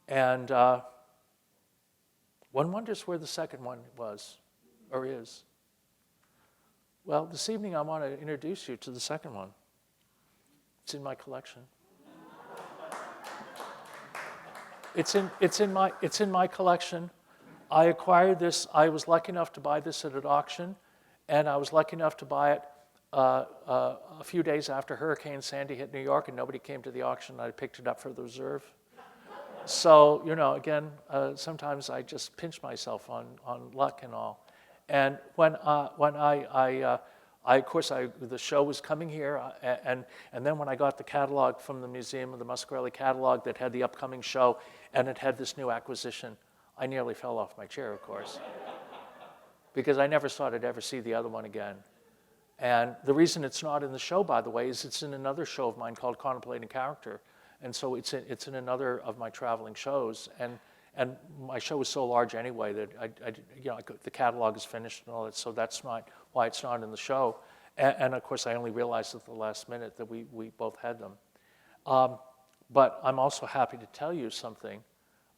And one wonders where the second one was, or is. Well, this evening I want to introduce you to the second one. It's in my collection. It's in my collection. I acquired this. I was lucky enough to buy this at an auction, and I was lucky enough to buy it a few days after Hurricane Sandy hit New York, and nobody came to the auction. I picked it up for the reserve. So, you know, again, sometimes I just pinch myself on luck and all. And when the show was coming here, and then when I got the catalog from the museum, of the Muscarelle catalog that had the upcoming show, and it had this new acquisition, I nearly fell off my chair, of course, because I never thought I'd ever see the other one again. And the reason it's not in the show, by the way, is it's in another show of mine called Contemplating Character, and so it's in another of my traveling shows. And my show is so large anyway that the catalog is finished and all that, so that's why it's not in the show. And of course, I only realized at the last minute that we both had them. But I'm also happy to tell you something,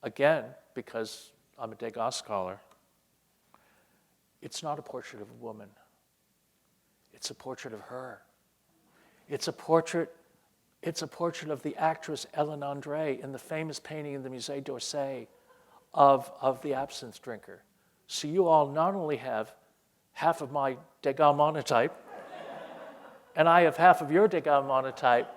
again, because I'm a Degas scholar. It's not a portrait of a woman. It's a portrait of her. It's a portrait of the actress Ellen André in the famous painting in the Musée d'Orsay of the absinthe drinker. So you all not only have half of my Degas monotype, and I have half of your Degas monotype,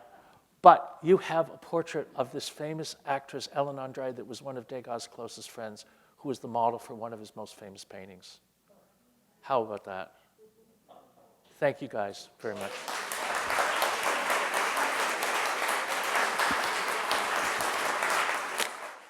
but you have a portrait of this famous actress Ellen André that was one of Degas' closest friends, who was the model for one of his most famous paintings. How about that? Thank you guys very much.